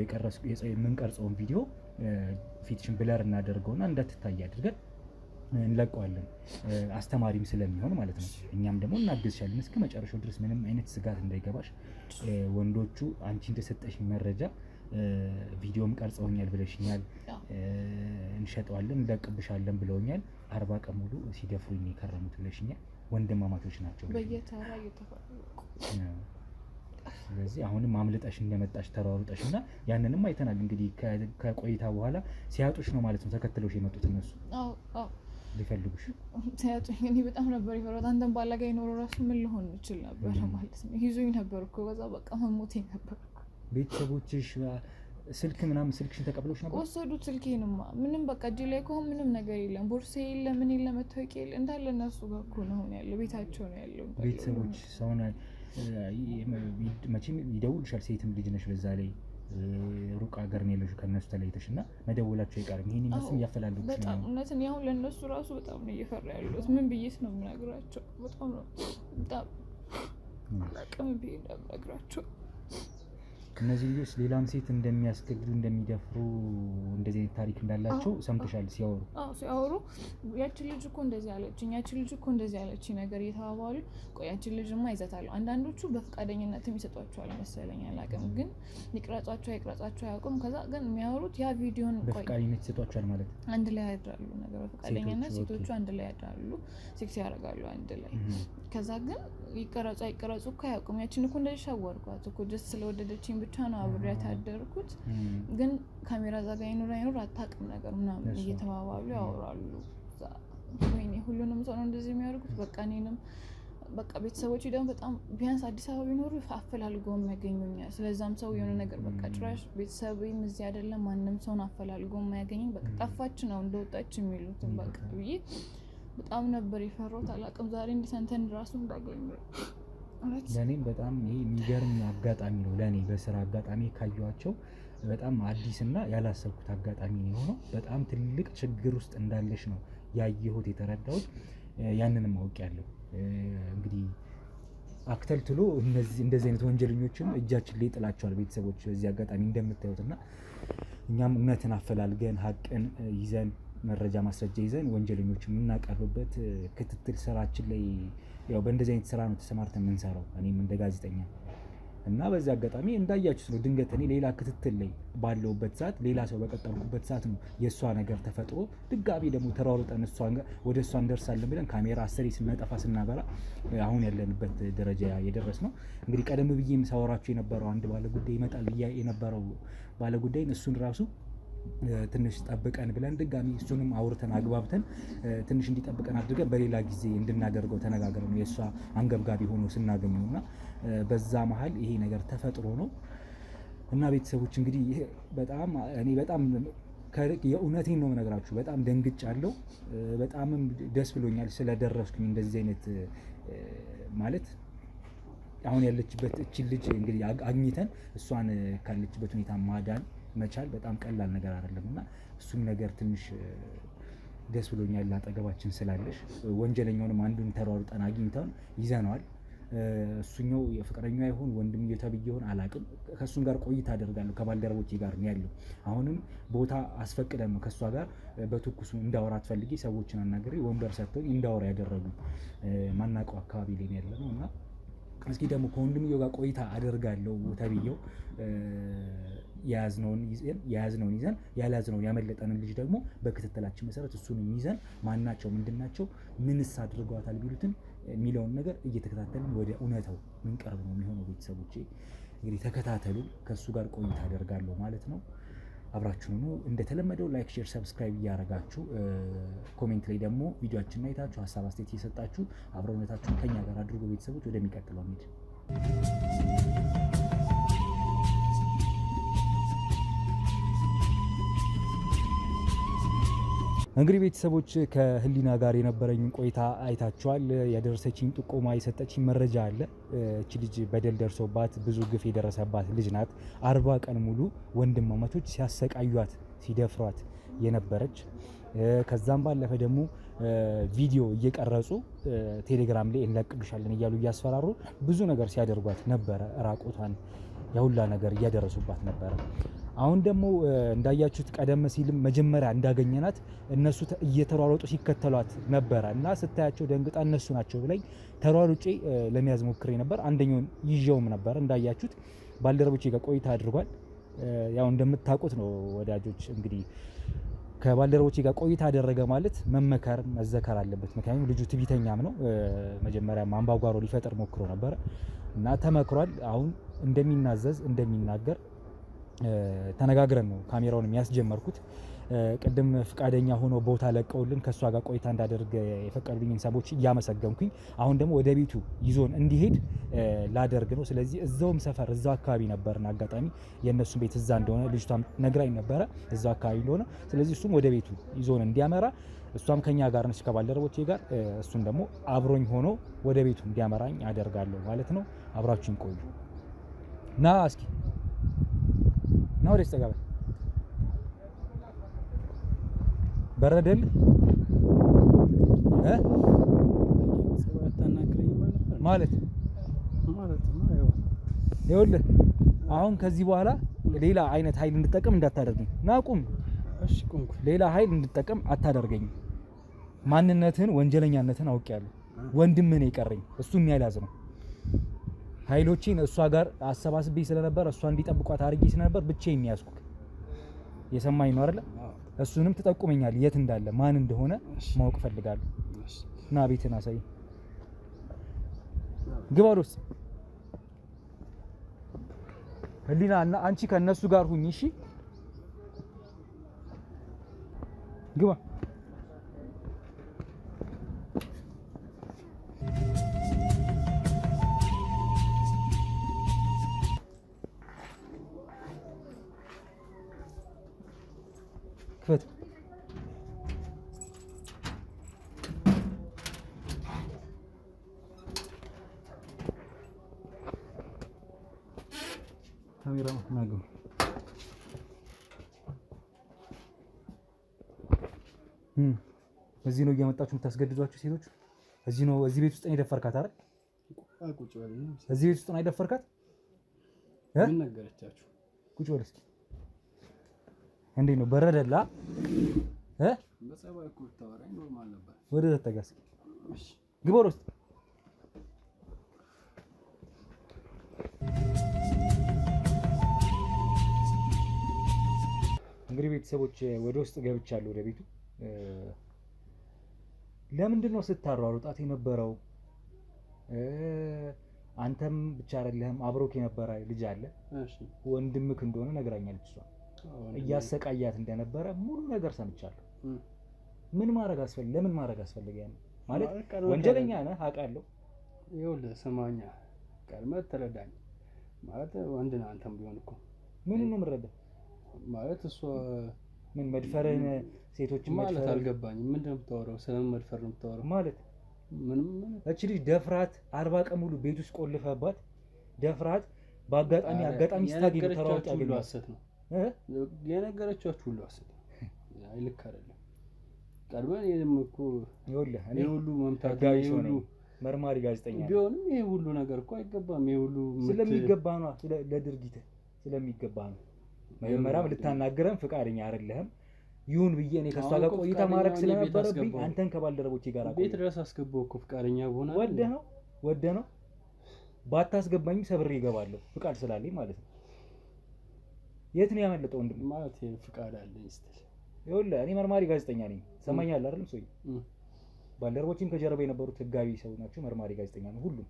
የምንቀርጸውን ቪዲዮ ፊትሽን ብለር እናደርገውና እንዳትታይ አድርገን እንለቀዋለን። አስተማሪም ስለሚሆን ማለት ነው። እኛም ደግሞ እናግዝሻለን እስከ መጨረሻው ድረስ ምንም አይነት ስጋት እንዳይገባሽ። ወንዶቹ አንቺ እንደሰጠሽ መረጃ ቪዲዮም ቀርጸውኛል ብለሽኛል፣ እንሸጠዋለን እንለቅብሻለን ብለውኛል። 40 ቀን ሙሉ ሲደፍሩኝ የከረሙት ብለሽኛል። ወንድማማቾች ናቸው በየተራ እየተፈለቁ። ስለዚህ አሁንም አምልጠሽ እንደመጣሽ ተሯሩጠሽ እና ያንንም አይተናል። እንግዲህ ከቆይታ በኋላ ሲያጡሽ ነው ማለት ነው ተከትለውሽ የመጡት እነሱ። ሊፈልጉሽ ሲያጡኝ እኔ በጣም ነበር ይፈራት። አንተን ባላጋይ ኖሮ ራሱ ምን ልሆን እችል ነበር ማለት ነው። ይዙኝ ነበር እኮ በዛ በቃ መሞቴ ነበር። ቤተሰቦችሽ ስልክ ምናምን ስልክሽን ተቀብለውሽ ነበር? ወሰዱት ስልኬንማ። ምንም በቃ እጄ ላይ ከሆነ ምንም ነገር የለም። ቦርሳ የለ ምን የለ መታወቂያ የለ እንዳለ እነሱ ጋር እኮ ነው ያለው። ቤታቸው ነው ያለው። ቤተሰቦች ሰውን መቼም ይደውልሻል። ሴትም ልጅ ነሽ በዛ ላይ ሩቅ ሀገር ነው ያለሽው ከእነሱ ተለይተሽ እና መደወላቸው አይቀርም። ይሄን እነሱም እያፈላለጉሽ ነው። በጣም እውነትን ያው ለእነሱ ራሱ በጣም ነው እየፈራ ያሉት። ምን ብዬሽ ነው የምነግራቸው? በጣም ነው በጣም አቅም ብዬ እንደምነግራቸው እነዚህ ልጆች ሌላም ሴት እንደሚያስገድዱ እንደሚደፍሩ እንደዚህ አይነት ታሪክ እንዳላቸው ሰምተሻል ሲያወሩ? ሲያወሩ ያችን ልጅ እኮ እንደዚህ አለችኝ፣ ያችን ልጅ እኮ እንደዚህ አለችኝ ነገር እየተባባሉ ቆይ ያችን ልጅማ ይዘታሉ። አንዳንዶቹ በፈቃደኝነትም ይሰጧቸዋል መሰለኝ አላውቅም፣ ግን ይቅረጻቸው አያውቁም። ከዛ ግን የሚያወሩት ያ ቪዲዮን በፈቃደኝነት ይሰጧቸዋል ማለት አንድ ላይ ያድራሉ ነገር በፈቃደኝነት ሴቶቹ አንድ ላይ ያድራሉ፣ ሴክስ ያደርጋሉ አንድ ላይ። ከዛ ግን ይቀረጹ እኮ አያውቁም። ያችን እኮ እንደዚህ ሻወርኳት እኮ ጀስት ስለወደደችኝ ብቻ ነው አብሬያት ያደርኩት፣ ግን ካሜራ እዛ ጋር አይኖር አታውቅም ነገር ምናምን እየተባባሉ ያወራሉ። ወይኔ ሁሉንም ሰው ነው እንደዚህ የሚያደርጉት። በቃ እኔንም በቃ ቤተሰቦች ደግሞ በጣም ቢያንስ አዲስ አበባ ቢኖሩ አፈላልገው የሚያገኙኛል። ስለዛም ሰው የሆነ ነገር በቃ ጭራሽ ቤተሰብም እዚህ አይደለም ማንም ሰውን አፈላልገው የማያገኘኝ በቃ ጠፋች ነው እንደወጣች የሚሉትን በቃ ብዬ በጣም ነበር የፈራሁት። አላውቅም ዛሬ እንዲሰንተን ራሱ እንዳገኘ ለእኔም በጣም ይሄ የሚገርም አጋጣሚ ነው። ለእኔ በስራ አጋጣሚ ካየኋቸው በጣም አዲስና ያላሰብኩት አጋጣሚ ነው የሆነው። በጣም ትልቅ ችግር ውስጥ እንዳለሽ ነው ያየሁት የተረዳሁት። ያንንም አውቄያለሁ። እንግዲህ አክተልትሎ እንደዚህ አይነት ወንጀለኞችን እጃችን ላይ ጥላቸዋል ቤተሰቦች በዚህ አጋጣሚ እንደምታዩትና እኛም እውነትን አፈላልገን ሀቅን ይዘን መረጃ ማስረጃ ይዘን ወንጀለኞችን የምናቀርብበት ክትትል ስራችን ላይ ያው በእንደዚህ አይነት ስራ ነው ተሰማርተን የምንሰራው እኔም እንደ ጋዜጠኛ እና በዚህ አጋጣሚ እንዳያችሁት ነው ድንገት እኔ ሌላ ክትትል ላይ ባለውበት ሰዓት ሌላ ሰው በቀጠርኩበት ሰዓት ነው የእሷ ነገር ተፈጥሮ ድጋሚ ደግሞ ተሯሩጠን ወደ እሷ እንደርሳለን ብለን ካሜራ አስሬ ስናጠፋ ስናበራ አሁን ያለንበት ደረጃ የደረስ ነው። እንግዲህ ቀደም ብዬም ሳወራችሁ የነበረው አንድ ባለጉዳይ ይመጣል ብዬ የነበረው ባለጉዳይን እሱን ራሱ ትንሽ ጠብቀን ብለን ድጋሚ እሱንም አውርተን አግባብተን ትንሽ እንዲጠብቀን አድርገን በሌላ ጊዜ እንድናደርገው ተነጋግረን ነው የእሷ አንገብጋቢ ሆኖ ስናገኘውና በዛ መሀል ይሄ ነገር ተፈጥሮ ነው እና ቤተሰቦች እንግዲህ እኔ በጣም የእውነቴን ነው የምነግራችሁ በጣም ደንግጫለሁ። በጣምም ደስ ብሎኛል ስለደረስኩኝ እንደዚህ አይነት ማለት አሁን ያለችበት እቺን ልጅ እንግዲህ አግኝተን እሷን ካለችበት ሁኔታ ማዳን መቻል በጣም ቀላል ነገር አይደለም እና እሱም ነገር ትንሽ ደስ ብሎኛል አጠገባችን ስላለሽ። ወንጀለኛውንም አንዱን ተሯሩጠን አግኝተን ይዘነዋል። እሱኛው የፍቅረኛ ይሁን ወንድምየው ተብዬውን አላቅም። ከእሱም ጋር ቆይታ አደርጋለሁ ከባልደረቦቼ ጋር ነው ያለው። አሁንም ቦታ አስፈቅደን ነው ከእሷ ጋር በትኩሱ እንዳወራ ትፈልጊ ሰዎችን አናግሬ ወንበር ሰጥተውኝ እንዳወራ ያደረጉ ማናውቀው አካባቢ ላይ ያለ ነው እና እስኪ ደግሞ ከወንድምየው ጋር ቆይታ አደርጋለሁ ተብዬው የያዝነውን ይዘን ያልያዝነውን ያመለጠንን ልጅ ደግሞ በክትትላችን መሰረት እሱንም ይዘን ማናቸው ምንድናቸው ምንስ አድርገዋታል ቢሉትን የሚለውን ነገር እየተከታተልን ወደ እውነታው ምንቀርብ ነው የሚሆነው። ቤተሰቦቼ እንግዲህ ተከታተሉ። ከእሱ ጋር ቆይታ አደርጋለሁ ማለት ነው። አብራችሁኑ እንደተለመደው ላይክ፣ ሼር፣ ሰብስክራይብ እያደረጋችሁ ኮሜንት ላይ ደግሞ ቪዲዮአችንን አይታችሁ ሀሳብ አስተያየት እየሰጣችሁ አብረውነታችሁን ከኛ ጋር አድርጎ ቤተሰቦች ወደሚቀጥለው እንሂድ። እንግዲህ ቤተሰቦች ከህሊና ጋር የነበረኝን ቆይታ አይታችኋል። ያደረሰችኝ ጥቆማ የሰጠችኝ መረጃ አለ። እቺ ልጅ በደል ደርሶባት ብዙ ግፍ የደረሰባት ልጅ ናት። 40 ቀን ሙሉ ወንድማማቾች ሲያሰቃዩት ሲደፍሯት የነበረች ከዛም ባለፈ ደግሞ ቪዲዮ እየቀረጹ ቴሌግራም ላይ እንለቅልሻለን እያሉ እያስፈራሩ ብዙ ነገር ሲያደርጓት ነበረ። ራቆቷን ያሁላ ነገር እያደረሱባት ነበረ። አሁን ደግሞ እንዳያችሁት ቀደም ሲልም መጀመሪያ እንዳገኘናት እነሱ እየተሯሯጡ ሲከተሏት ነበረ እና ስታያቸው ደንግጣ እነሱ ናቸው ብለኝ ተሯሩጬ ለመያዝ ሞክሬ ነበር። አንደኛውን ይዤውም ነበር። እንዳያችሁት ባልደረቦቼ ጋር ቆይታ አድርጓል። ያው እንደምታውቁት ነው ወዳጆች እንግዲህ ከባልደረቦቼ ጋር ቆይታ አደረገ ማለት መመከር መዘከር አለበት። ምክንያቱም ልጁ ትዕቢተኛም ነው። መጀመሪያ ማንባጓሮ ሊፈጥር ሞክሮ ነበር እና ተመክሯል። አሁን እንደሚናዘዝ እንደሚናገር ተነጋግረን ነው ካሜራውን የሚያስጀመርኩት። ቅድም ፍቃደኛ ሆኖ ቦታ ለቀውልን ከሷ ጋር ቆይታ እንዳደርግ የፈቀዱልኝን ሰዎች እያመሰገንኩኝ አሁን ደግሞ ወደ ቤቱ ይዞን እንዲሄድ ላደርግ ነው። ስለዚህ እዛውም ሰፈር እዛው አካባቢ ነበርና አጋጣሚ የእነሱን ቤት እዛ እንደሆነ ልጅቷም ነግራኝ ነበረ እዛው አካባቢ እንደሆነ። ስለዚህ እሱም ወደ ቤቱ ይዞን እንዲያመራ እሷም ከኛ ጋር ነች ከባልደረቦቼ ጋር፣ እሱም ደግሞ አብሮኝ ሆኖ ወደ ቤቱ እንዲያመራኝ አደርጋለሁ ማለት ነው። አብራችሁን ቆዩ። ና እስኪ ና ወደ ተጋባ በረደል ማለት ይኸውልህ አሁን ከዚህ በኋላ ሌላ አይነት ኃይል እንድጠቀም እንዳታደርገኝ። ና ቁም። እሺ ቁምኩ። ሌላ ኃይል እንድጠቀም አታደርገኝ። ማንነትህን ወንጀለኛነትህን አውቄያለሁ። ወንድምህ ነው የቀረኝ፣ እሱም ያላዝ ነው። ኃይሎቼን እሷ ጋር አሰባስቤ ስለነበር እሷ እንዲጠብቋት አድርጌ ስለነበር ብቻዬን ያዝኩት። የሰማኝ ነው አይደል? እሱንም ትጠቁመኛል የት እንዳለ ማን እንደሆነ ማወቅ ፈልጋለሁ። ና ቤትን አሳይ። ግባ ወደ ውስጥ። ህሊና እና አንቺ ከነሱ ጋር ሁኚ እሺ? ግባ። ክፈት። ካሜራ ናገው እዚህ ነው እያመጣችሁ የምታስገድዷቸው ሴቶች? እዚህ ነው እዚህ ቤት ውስጥ ነው የደፈርካት አይደል? ቁጭ በል። እዚህ ቤት ውስጥ ነው አይደፈርካት? ምን ነገረቻችሁ? ቁጭ በል እስኪ። እንዴት ነው በረደላ? በጸባይ እኮ ብታወራኝ ኖርማል ነበር። ወደ ተጠጋ እስኪ። እሺ ግባ ወደ ውስጥ። እንግዲህ ቤተሰቦች ወደ ውስጥ ገብቻለሁ ወደ ቤቱ። ለምንድን ነው ስታሯሩጣት የነበረው? አንተም ብቻ አይደለህም አብሮክ የነበረ ልጅ አለ። እሺ ወንድምክ እንደሆነ ነግራኛለች እሷ። እያሰቃያት እንደነበረ ሙሉ ነገር ሰምቻለሁ። ምን ማድረግ አስፈልግ? ለምን ማድረግ አስፈልግ? ያን ማለት ወንጀለኛ ነህ አውቃለሁ። ይኸውልህ ስማኛ፣ ቀድመህ ተረዳኝ። ማለት ወንድ ነህ አንተም ቢሆን እኮ ምን ነው የምረዳው? ማለት እሷ ምን መድፈርን ሴቶችን ማለት አልገባኝም። ምንድን ነው የምታወራው? ስለምን መድፈር ነው የምታወራው? ማለት ምንም እቺ ልጅ ደፍራት 40 ቀን ሙሉ ቤት ውስጥ ቆልፈባት ደፍራት በአጋጣሚ ስታገኝ ተራውጣ ሁሉ ሐሰት ነው የነገረቻችሁ ሁሉ ሐሰት ነው። አይ ልክ አይደለም። ቀድመን ይሄም እኮ ይኸውልህ እኔ ሁሉ መምታት ሁሉ መርማሪ ጋዜጠኛ ቢሆንም ይሄ ሁሉ ነገር እኮ አይገባም። ይሄ ሁሉ ስለሚገባ ነው ለድርጊት ስለሚገባ ነው። መጀመሪያም ልታናገረን ፍቃደኛ አይደለህም። ይሁን ብዬ እኔ ከሷ ጋር ቆይታ ማድረግ ስለነበረብኝ አንተን ከባልደረቦቼ ጋር ቤት ድረስ አስገባው እኮ ፍቃደኛ ሆነ። ወደ ነው ባታስገባኝ ሰብሬ ይገባለሁ ፍቃድ ስላለኝ ማለት ነው። የት ነው ያመለጠው ወንድም? ማለት ፍቃድ አለኝ ስትል ይኸውልህ እኔ መርማሪ ጋዜጠኛ ነኝ። ሰማኛለህ አይደለም? ሰውዬ ባልደረቦቼም ከጀርባ የነበሩት ህጋዊ ሰው ናቸው። መርማሪ ጋዜጠኛ ነው። ሁሉም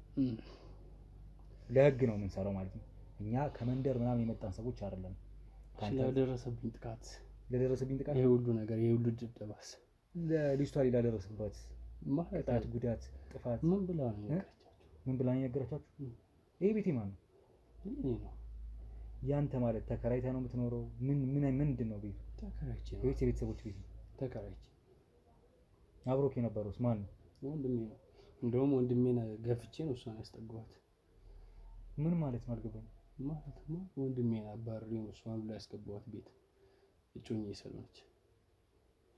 ለህግ ነው የምንሰራው ማለት ነው። እኛ ከመንደር ምናምን የመጣን ሰዎች አይደለም። ለደረሰብኝ ጥቃት ይሄ ሁሉ ነገር ይሄ ሁሉ ድብደባስ ለልጅቷ ሌላ ደረሰባት ማለት ጉዳት ጥፋት ምን ብላ ነው የነገረቻችሁ? ይሄ ቤቴ ማን ነው? እኔ ነው። ያንተ ማለት ተከራይተህ ነው የምትኖረው? ምንድን ነው ቤቱ? ተከራይቼ ነው። ወይስ የቤተሰቦች ቤት ነው? ተከራይቼ። አብሮክ የነበረውስ ማን ነው? ወንድሜ ነው። እንደውም ወንድሜን ገፍቼ ነው እሷን ያስጠጋኋት። ምን ማለት ነው አልገባኝም። ማለትማ ወንድሜን አባርሬ ነው እሷን ብላ ያስገባኋት ቤት። እጮኛዬ ስለሆነች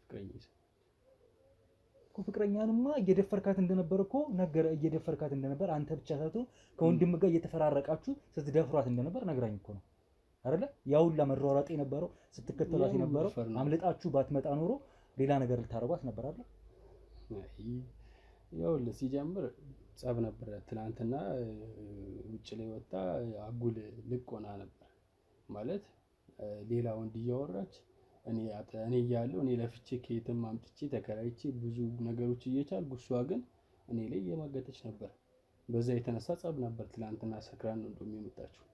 ፍቅረኛዬ እኮ ፍቅረኛንማ እየደፈርካት እንደነበር እኮ ነገረ እየደፈርካት እንደነበር አንተ ብቻ ሳትሆን ከወንድም ጋር እየተፈራረቃችሁ ስትደፍሯት እንደነበር ነግራኝ እኮ ነው አይደለ? ያውላ መሯሯጥ የነበረው ስትከተሏት የነበረው አምልጣችሁ ባትመጣ ኖሮ ሌላ ነገር ልታረጓት ነበር አይደል? ያውላ ሲጀምር ጸብ ነበር። ትናንትና ውጭ ላይ ወጣ አጉል ልቅ ሆና ነበር ማለት ሌላ ወንድ እያወራች እኔ እያለሁ እኔ ለፍቼ ከየትም አምጥቼ ተከራይቼ ብዙ ነገሮች እየቻልኩ እሷ ግን እኔ ላይ እየማገጠች ነበር። በዛ የተነሳ ጸብ ነበር። ትናንትና ሰክራን ነው እንደውም የመጣችው።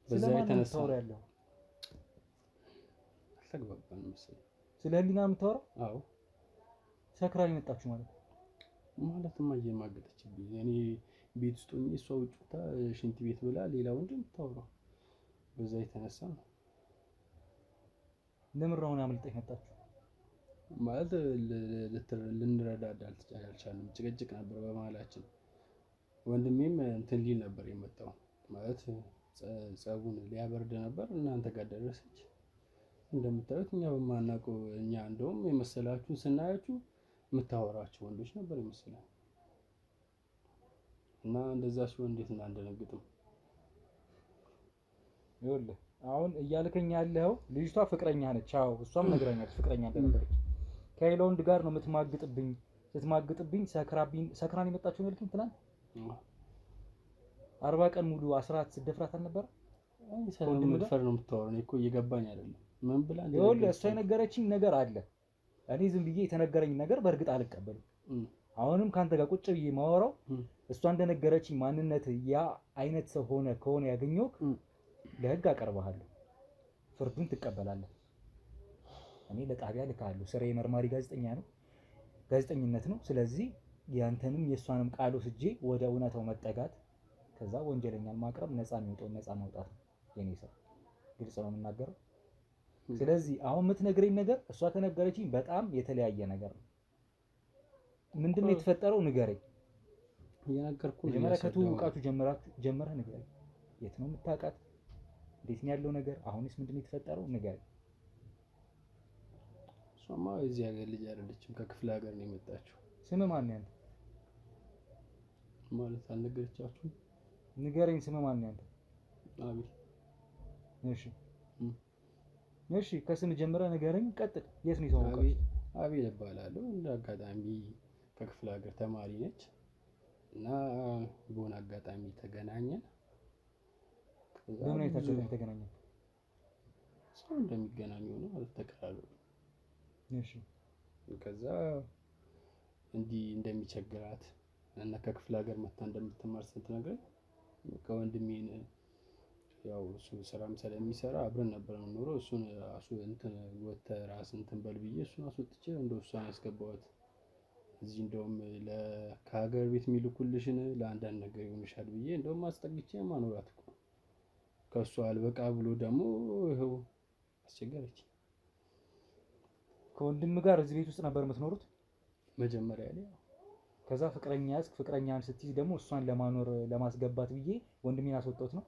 በዛ የተነሳ ያለው አልተግባባንም መሰለኝ። ስለ ህሊና ነው የምታወራው? አዎ ሰክራን የመጣችው ማለትማ እየማገጠችብኝ እኔ ቤት ውስጥ ሆኜ እሷ ውጭ ወጣ ሽንት ቤት ብላ ሌላ ወንድ የምታወራው በዛ የተነሳ ነው። ለምን ነው አምልጠሽ መጣችሁ? ማለት ልንረዳዳ አልቻልንም። ጭቅጭቅ ነበር በመሀላችን። ወንድሜም እንትን ሊል ነበር የመጣው ማለት ጸቡን ሊያበርድ ነበር። እናንተ ጋር ደረሰች። እንደምታዩት እኛ በማናውቀው እኛ እንደውም የመሰላችሁን ስናያችሁ የምታወራቸው ወንዶች ነበር የመሰላችሁ እና እንደዛ ሲሆን እንዴት እንዳንደነግጥም ይኸውልህ አሁን እያልከኝ ያለው ልጅቷ ፍቅረኛ ነች። አዎ እሷም ነግራኛለች ፍቅረኛ እንደነበረች። ከሌላ ወንድ ጋር ነው የምትማግጥብኝ። ስትማግጥብኝ ሰክራን የመጣችው ነው ያልከኝ ትናንት። 40 ቀን ሙሉ አስራት ስትደፍራት አልነበረ? ወንድ መድፈር ነው የምታወራው። እኔ እኮ እየገባኝ አይደለም። ምን ብላ ነው? ይኸውልህ እሷ የነገረችኝ ነገር አለ። እኔ ዝም ብዬ የተነገረኝ ነገር በእርግጥ አልቀበልም። አሁንም ካንተ ጋር ቁጭ ብዬ ማወራው እሷ እንደነገረችኝ ማንነት ያ አይነት ሰው ከሆነ ያገኘሁት ለህግ አቀርብሃለሁ። ፍርዱን ትቀበላለህ። እኔ ለጣቢያ ልካለሁ። ስራዬ መርማሪ ጋዜጠኝነት ነው። ስለዚህ ያንተንም የእሷንም ቃል ወስጄ ወደ እውነታው መጠጋት፣ ከዛ ወንጀለኛን ማቅረብ፣ ነፃ የሚወጣውን ነፃ ማውጣት ነው የኔ ስራ። ግልጽ ነው የምናገረው። ስለዚህ አሁን የምትነግረኝ ነገር እሷ ከነገረችኝ በጣም የተለያየ ነገር ነው። ምንድነው የተፈጠረው? ንገረኝ። እየነገርኩህ ነው። መጀመሪያ ከተዋወቃችሁ ጀምረህ ንገረኝ። የት ነው የምታውቃት? እንዴት ነው ያለው ነገር? አሁንስ ምንድነው የተፈጠረው? ንገረኝ። እሷማ እዚህ ሀገር ልጅ አይደለችም፣ ከክፍለ ሀገር ነው የመጣችው። ስም ማን ነው ያንተ? ማለት አልነገረቻችሁም? ንገረኝ። ስም ማን ነው ያንተ? አቤል። እሺ ከስም ጀምረህ ንገረኝ። ቀጥል። የት ነው የተዋወቃችሁት? አቤል እባላለሁ። እንደ አጋጣሚ ከክፍለ ሀገር ተማሪ ነች እና በሆነ አጋጣሚ ተገናኘን። በምን አይነት አጋጣሚ ተገናኘን? ሰው እንደሚገናኘው ነው ማለት ተቀራረቡ። እሺ ከዛ እንዲህ እንደሚቸግራት እና ከክፍለ ሀገር መታ እንደምትማር ስትነግረኝ ከወንድሜን ያው እሱ ስራም ስለሚሰራ አብረን ነበር የምንኖረው። እሱን እንትን ወጥተህ ራስህ እንትን በል ብዬ እሱን አስወጥቼ እንደው እሷን ያስገባኋት እዚህ እንደውም ከሀገር ቤት የሚልኩልሽን ለአንዳንድ ነገር ይሆንሻል ብዬ እንደውም አስጠግቼ ማኖራት እኮ ከእሱ አልበቃ ብሎ ደግሞ ይኸው አስቸገረች። ከወንድም ጋር እዚህ ቤት ውስጥ ነበር የምትኖሩት መጀመሪያ ላይ? ከዛ ፍቅረኛ ያዝክ። ፍቅረኛን ስትይዝ ደግሞ እሷን ለማኖር ለማስገባት ብዬ ወንድሜን አስወጣሁት ነው?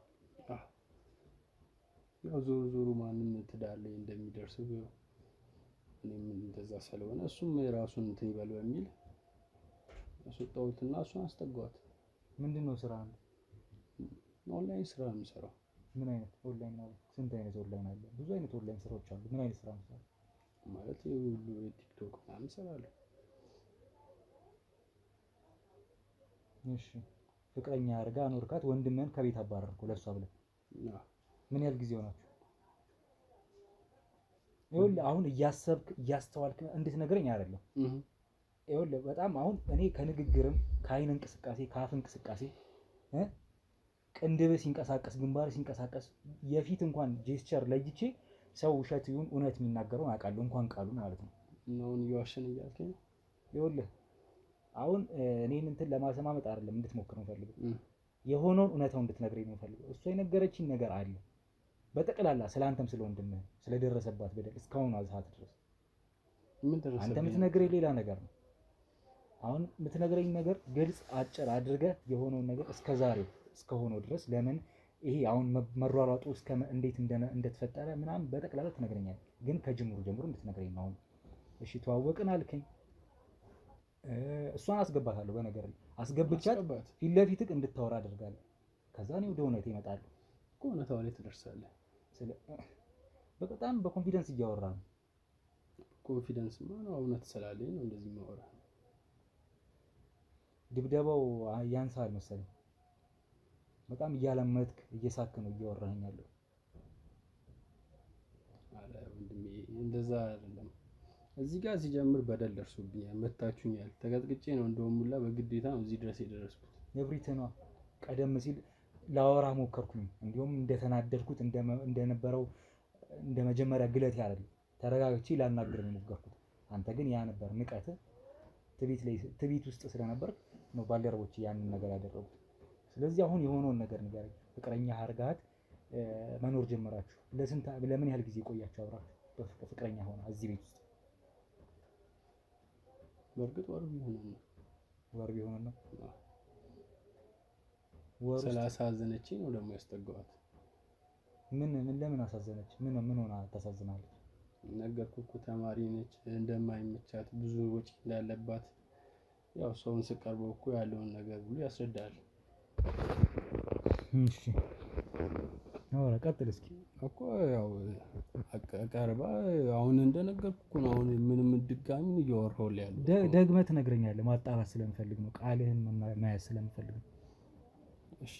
ያው ዞሮ ዞሮ ማንም ትዳር ላይ እንደሚደርሰው እኔም እንደዛ ስለሆነ እሱም የራሱን እንትን ይበል በሚል አስወጣሁትና እሷን አስጠጋኋት። ምንድነው ስራ? ኦንላይን ስራ ነው የምሰራው። ምን አይነት ኦንላይን ማለት? ስንት አይነት ኦንላይን አለ? ብዙ አይነት ኦንላይን ስራዎች አሉ። ምን አይነት ስራ ነው ማለት? ሁሉ ቲክቶክ ምናምን እሰራለሁ። እሺ ፍቅረኛ አድርጋ አኖርካት፣ ወንድምህን ከቤት አባረርከው ለሷ ብለህ? ምን ያህል ጊዜ ሆናችሁ? ይኸውልህ አሁን እያሰብክ እያስተዋልክ እንድትነግረኝ አይደለም። ይኸውልህ በጣም አሁን እኔ ከንግግርም ከአይን እንቅስቃሴ ከአፍ እንቅስቃሴ ቅንድብ ሲንቀሳቀስ ግንባር ሲንቀሳቀስ የፊት እንኳን ጄስቸር ለይቼ ሰው ውሸት ይሁን እውነት የሚናገረውን አውቃለሁ፣ እንኳን ቃሉ ማለት ነው። አሁን እየዋሸን እያልከኝ ነው? ይኸውልህ አሁን እኔን እንትን ለማሰማመጥ አይደለም እንድትሞክር ነው ፈልገው፣ የሆነውን እውነታውን እንድትነግረኝ ነው ፈልገው። እሷ የነገረችኝ ነገር አለ በጠቅላላ ስለ አንተም ስለ ወንድምህ ስለደረሰባት በደል እስካሁን ሰዓት ድረስ ምን ደረሰ? አንተ የምትነግረኝ ሌላ ነገር ነው። አሁን የምትነግረኝ ነገር ግልጽ አጭር አድርገህ የሆነውን ነገር እስከዛሬው እስከሆነው ድረስ ለምን ይሄ አሁን መሯሯጡ እስከ እንዴት እንደተፈጠረ ምናምን በጠቅላላ ትነግረኛለህ። ግን ከጅምሩ ጀምሮ እንድትነግረኝ ነው። አሁን እሺ ተዋወቅን አልከኝ፣ እሷን አስገባታለሁ። በነገር ላይ አስገብቻት ፊት ለፊትህ እንድታወራ አደርጋለሁ። ከዛ እኔ ወደ እውነት ይመጣል እኮ እውነታው ላይ ትደርሳለህ። በጣም በኮንፊደንስ እያወራ ነው። ኮንፊደንስ ነው እውነት ስላለኝ ነው እንደዚህ ማወራ። ድብደባው ያንሳል መሰለኝ። በጣም እያለመድክ እየሳክ ነው እያወራኸኝ ያለው። አረ ወንድሜ እንደዛ አይደለም። እዚህ ጋር ሲጀምር በደል ደርሶብኛል፣ መታችሁኛል፣ ተቀጥቅጬ ነው እንደውም ሁላ በግዴታ ነው እዚህ ድረስ የደረስኩት። የብሪት ነው። ቀደም ሲል ላወራ ሞከርኩኝ፣ እንዲሁም እንደተናደድኩት እንደነበረው እንደ መጀመሪያ ግለት አይደለም ተረጋግቼ ላናግር ነው የሞከርኩት። አንተ ግን ያ ነበር ንቀትህ፣ ትዕቢት ውስጥ ስለነበር ነው ባልደረቦች ያንን ነገር ያደረጉት። ስለዚህ አሁን የሆነውን ነገር ንገረኝ። ፍቅረኛ አድርጋት መኖር ጀመራችሁ? ለምን ያህል ጊዜ ቆያችሁ አብራችሁ ፍቅረኛ ሆና እዚህ ቤት ውስጥ? በእርግጥ ወር ቢሆን ነው። ወር ቢሆን ነው። ስላሳዘነችኝ ነው ደግሞ ያስጠጋኋት። ምን ለምን አሳዘነች? ምን ሆና ታሳዝናለች? ነገርኩህ እኮ ተማሪ ነች፣ እንደማይመቻት ብዙ ወጪ እንዳለባት። ያው ሰውን ስቀርበው እኮ ያለውን ነገር ሁሉ ያስረዳል። እሺ አውራ ቀጥል እስኪ። እኮ ያው ቀርባ አሁን እንደነገርኩህ እኮ ነው። አሁን ምንም ድጋሚ እያወራሁልህ ያለው ደግመህ ትነግረኛለህ። ማጣራት ስለምፈልግ ነው፣ ቃልህን መያዝ ስለምፈልግ ነው። እሺ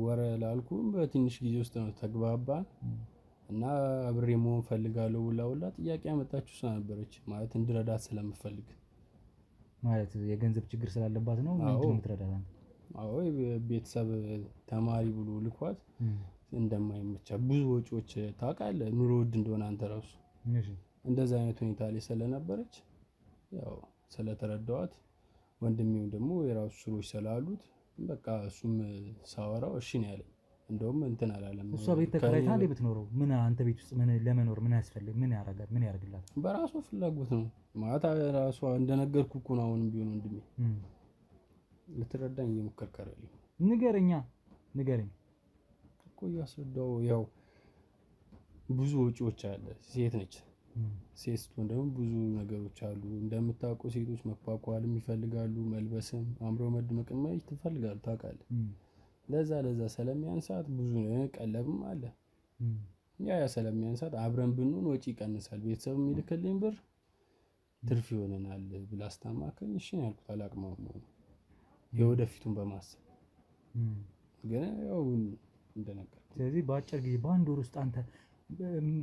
ወረ ላልኩህ በትንሽ ጊዜ ውስጥ ነው ተግባባን እና አብሬ መሆን ፈልጋለሁ ብላ ጥያቄ ያመጣችው እሷ ነበረች። ማለት እንድረዳት ስለምፈልግ ማለት የገንዘብ ችግር ስላለባት ነው። ምንድነው የምትረዳት? አዎ ቤተሰብ ተማሪ ብሎ ልኳት እንደማይመቻት ብዙ ወጪዎች ታውቃለህ፣ ኑሮ ውድ እንደሆነ አንተ ራሱ እንደዛ አይነት ሁኔታ ላይ ስለነበረች ያው ስለተረዳዋት፣ ወንድሜው ደግሞ የራሱ ስሮች ስላሉት በቃ እሱም ሳወራው እሺ ነው ያለኝ። እንደውም እንትን አላለም። እሷ ቤት ተከራይታ እንደ ብትኖረው ምን አንተ ቤት ውስጥ ምን ለመኖር ምን ያስፈልግ ምን ያረጋል? ምን ያርግላት? በራሷ ፍላጎት ነው ማለት ራሷ እንደነገርኩህ እኮ ነው። አሁንም ቢሆን ወንድሜ ልትረዳኝ እየሞከርክ አይደለም። ንገረኝ እኮ እያስረዳው። ያው ብዙ ወጪዎች አለ፣ ሴት ነች ሴት ስትሆን ደግሞ ብዙ ነገሮች አሉ እንደምታውቁ ሴቶች መኳኳልም ይፈልጋሉ፣ መልበስም አምሮ መድመቅም ይፈልጋሉ ታውቃለህ። ለዛ ስለሚያንሳት ብዙ ቀለብም አለ። ያ ስለሚያንሳት አብረን ብንሆን ወጪ ይቀንሳል፣ ቤተሰብ የሚልክልኝ ብር ትርፍ ይሆነናል ብላ አስታማከኝ። እሺ ነው ያልኩት አላቅማውም ነው የወደፊቱን በማሰብ ግን ያው እንደነገርኩህ። ስለዚህ በአጭር ጊዜ በአንድ ወር ውስጥ አንተ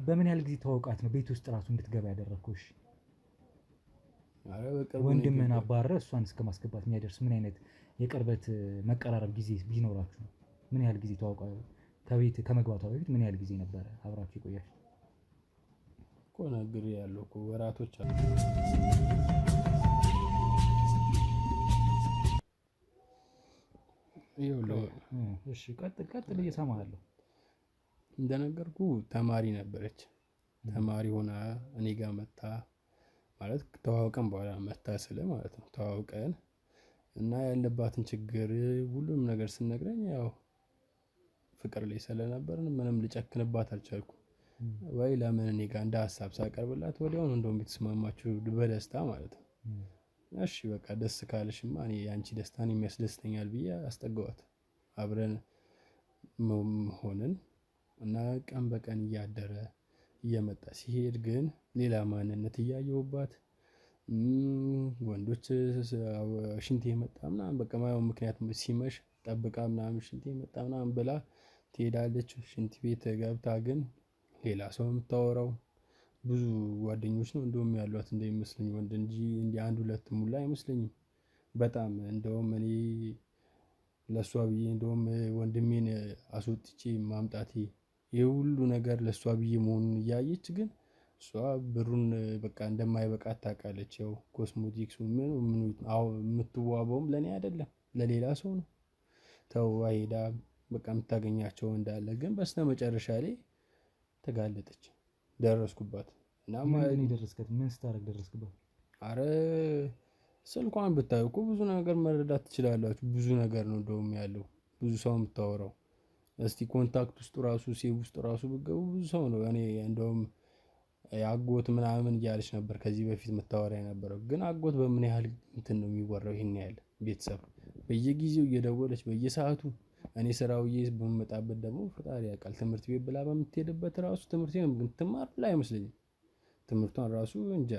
በምን ያህል ጊዜ ተዋውቃት ነው ቤት ውስጥ ራሱ እንድትገባ ያደረግከው? እሺ ወንድምህን አባረህ እሷን እስከ ማስገባት የሚያደርስ ምን አይነት የቅርበት መቀራረብ ጊዜ ቢኖራችሁ ነው? ምን ያህል ጊዜ ተዋውቃ ከቤት ከመግባቷ በፊት ምን ያህል ጊዜ ነበረ አብራችሁ የቆያችሁ? እኮ ነግሬህ ያለው እኮ ወራቶች አሉ። እሺ ቀጥል እየሰማሃለሁ። እንደነገርኩ ተማሪ ነበረች። ተማሪ ሆና እኔ ጋር መታ ማለት ተዋውቀን በኋላ መታ ስለ ማለት ነው። ተዋውቀን እና ያለባትን ችግር ሁሉም ነገር ስነግረኝ ያው ፍቅር ላይ ስለነበርን ምንም ልጨክንባት አልቻልኩም። ወይ ለምን እኔ ጋር እንደ ሀሳብ ሳቀርብላት ወዲያውኑ እንደውም የተስማማችሁ በደስታ ማለት ነው። እሺ በቃ ደስ ካለሽማ እኔ ያንቺ ደስታን የሚያስደስተኛል ብዬ አስጠጋዋት። አብረን ሆንን እና ቀን በቀን እያደረ እየመጣ ሲሄድ ግን ሌላ ማንነት እያየሁባት ወንዶች ሽንቴ መጣ ምናምን በቃ ማየው ምክንያት ሲመሽ ጠብቃ ምናምን ሽንቴ መጣ ምናምን ብላ ትሄዳለች። ሽንት ቤት ገብታ ግን ሌላ ሰው የምታወራው ብዙ ጓደኞች ነው እንደውም ያሏት እንደሚመስለኝ ወንድ እንጂ እንዲህ አንድ ሁለት ሙላ አይመስለኝም። በጣም እንደውም እኔ ለሷ ብዬ እንደውም ወንድሜን አስወጥቼ ማምጣቴ ይሄ ሁሉ ነገር ለሷ ብዬ መሆኑን እያየች ግን እሷ ብሩን በቃ እንደማይበቃት ታውቃለች። ያው ኮስሞቲክሱ ምን የምትዋበውም ለኔ አይደለም ለሌላ ሰው ነው። ተውባ ሄዳ በቃ የምታገኛቸው እንዳለ ግን በስተመጨረሻ ላይ ተጋለጠች። ደረስኩባት እና ምን ደረስከት? ምን ስታረግ ደረስክባት? አረ ስልኳን ብታዩ እኮ ብዙ ነገር መረዳት ትችላላችሁ። ብዙ ነገር ነው እንደውም ያለው ብዙ ሰው የምታወራው። እስቲ ኮንታክት ውስጥ ራሱ ሴቭ ውስጥ ራሱ ብትገቡ ብዙ ሰው ነው። እኔ እንደውም አጎት ምናምን እያለች ነበር ከዚህ በፊት የምታወራ የነበረው። ግን አጎት በምን ያህል እንትን ነው የሚወራው? ይሄን ያህል ቤተሰብ በየጊዜው እየደወለች በየሰዓቱ እኔ ስራ ውዬ በምመጣበት ደግሞ ፈጣሪ ያውቃል። ትምህርት ቤት ብላ በምትሄድበት ራሱ ትምህርቴን ትማር ብላ አይመስለኝም። ትምህርቷን ራሱ እንጃ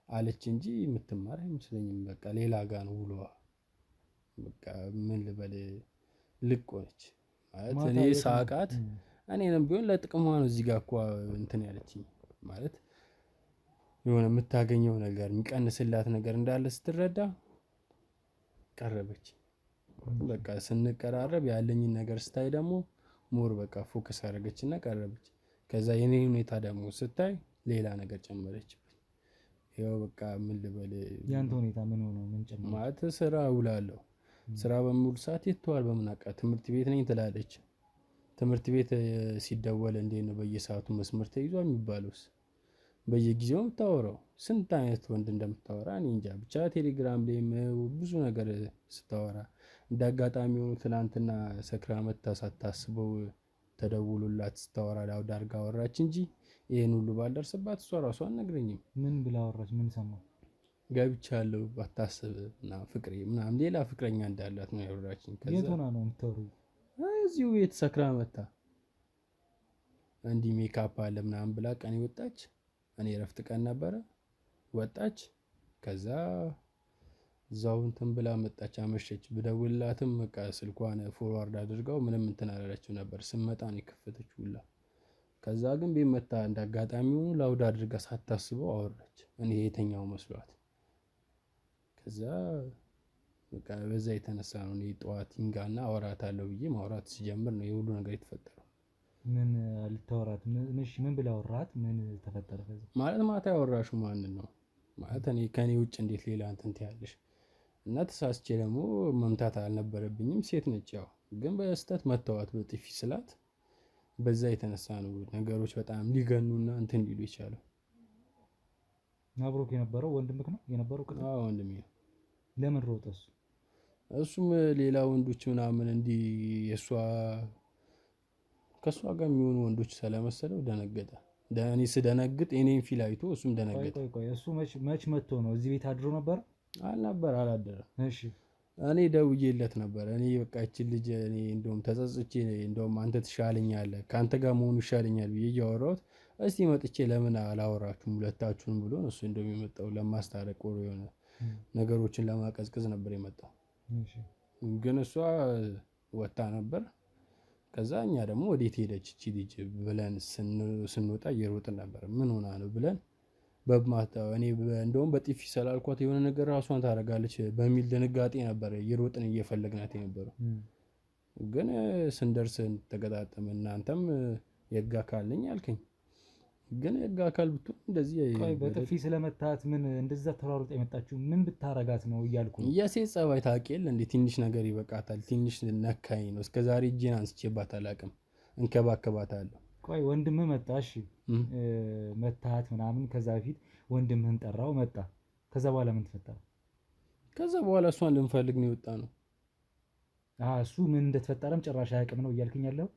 አለች እንጂ የምትማር አይመስለኝም። በቃ ሌላ ጋ ነው ውሏ። በቃ ምን ልበል ልቅ ሆነች ማለት እኔ ሳቃት እኔንም ቢሆን ለጥቅሟ ነው እዚህ ጋር እኮ እንትን ያለችኝ ማለት የሆነ የምታገኘው ነገር የሚቀንስላት ነገር እንዳለ ስትረዳ ቀረበች። በቃ ስንቀራረብ ያለኝን ነገር ስታይ ደግሞ ሞር በቃ ፎከስ አደረገችና ቀረበች። ከዛ የኔ ሁኔታ ደግሞ ስታይ ሌላ ነገር ጨመረችብኝ። ይኸው በቃ ምን ልበል ያንተ ሁኔታ ምን ሆነ? ምን ጨመረ? ማለት ስራ እውላለሁ። ስራ በምውል ሰዓት የትዋል በምናቃ ትምህርት ቤት ነኝ ትላለች። ትምህርት ቤት ሲደወል እንዴት ነው በየሰዓቱ መስመር ተይዟል የሚባለውስ? በየጊዜው የምታወራው ስንት አይነት ወንድ እንደምታወራ እኔ እንጃ። ብቻ ቴሌግራም ላይ ብዙ ነገር ስታወራ እንደ አጋጣሚ ሆኖ ትናንትና ሰክራ መታ ሳታስበው ተደውሎላት ስታወራ ላውድ አድርጋ አወራች እንጂ ይሄን ሁሉ ባልደርስባት እሷ ራሷ አልነግረኝም። ምን ብላ አወራች? ምን ሰማሁ? ገብቻለሁ ባታስብ እና ፍቅሬ ምናምን ሌላ ፍቅረኛ እንዳላት ነው ያወራችኝ። ከዛ የት ሆና ነው የምታወራው? እዚሁ ቤት ሰክራ መታ እንዲህ ሜካፕ አለ ምናምን ብላ ቀን ወጣች። እኔ እረፍት ቀን ነበረ ወጣች። ከዛ እዛው እንትን ብላ መጣች አመሸች። ብደውልላትም በቃ ስልኳን ፎርዋርድ አድርጋው ምንም እንትን አላለችው ነበር። ስመጣ ነው የከፈተችው ሁላ። ከዛ ግን ቤት መታ እንዳጋጣሚ ሆኖ ላውድ አድርጋ ሳታስበው አወራች። እኔ የተኛው መስሏት። ከዛ በቃ በዛ የተነሳ ነው እኔ ጠዋት ይንጋና አወራታለሁ ብዬ ማውራት ሲጀምር ነው የሁሉ ነገር የተፈጠረው። ምን ልታወራት? ምን ብላ አወራት? ምን ተፈጠረ? ከዛ ማለት ማታ ያወራሽው ማንን ነው ማለት እኔ ከኔ ውጭ እንዴት ሌላ እንትን ትያለሽ? እና ተሳስቼ ደግሞ መምታት አልነበረብኝም። ሴት ነች። ያው ግን በስተት መተዋት በጥፊ ስላት በዛ የተነሳ ነው ነገሮች በጣም ሊገኑና እንትን ሊሉ ይቻላል። አብሮክ የነበረው ወንድምክ ነው የነበረው? አዎ ወንድሜ ነው። ለምን ሮጠ እሱ? እሱም ሌላ ወንዶች ምናምን እንዲህ ከእሷ ጋር የሚሆኑ ወንዶች ስለመሰለው ደነገጠ። እኔ ስደነግጥ እኔን ፊል አይቶ እሱም ደነገጠ። ቆይ እሱ መች መጥቶ ነው እዚህ ቤት አድሮ ነበር? አላደረም። እሺ እኔ ደውዬለት ነበር። እኔ በቃ ይህችን ልጅ እኔ እንደውም ተጸጽቼ እንደውም አንተ ትሻለኛለህ ከአንተ ጋር መሆኑ ይሻለኛል ብዬ እያወራሁት እስቲ መጥቼ ለምን አላወራችሁም ሁለታችሁም ብሎ እሱ እንደውም የመጣው ለማስታረቅ ወር የሆነ ነገሮችን ለማቀዝቀዝ ነበር የመጣው። ግን እሷ ወጣ ነበር። ከዛ እኛ ደግሞ ወዴት ሄደች እቺ ልጅ ብለን ስንወጣ እየሮጥን ነበር። ምን ሆና ነው ብለን በማታው እኔ እንደውም በጥፊ ስላልኳት የሆነ ነገር ራሷን ታደርጋለች በሚል ድንጋጤ ነበር እየሮጥን እየፈለግናት የነበረው። ግን ስንደርስ ተገጣጠመ። እናንተም የህግ አካል ነኝ አልከኝ። ግን የህግ አካል ብትሆን እንደዚህ በጥፊ ስለመታት ምን እንደዛ ተሯሩጣ የመጣችው ምን ብታረጋት ነው እያልኩ ነው። የሴት ጸባይ ታውቂል እንዴ? ትንሽ ነገር ይበቃታል። ትንሽ ነካኝ ነው እስከዛሬ እጄን አንስቼባት አላውቅም። እንከባከባታለሁ። ቆይ ወንድምህ መጣ። እሺ መታት ምናምን ከዛ በፊት ወንድምህን ጠራው መጣ። ከዛ በኋላ ምን ተፈጠረ? ከዛ በኋላ እሷን ልንፈልግ ነው የወጣ ነው። እሱ ምን እንደተፈጠረም ጭራሽ አያውቅም ነው እያልክኝ ያለው?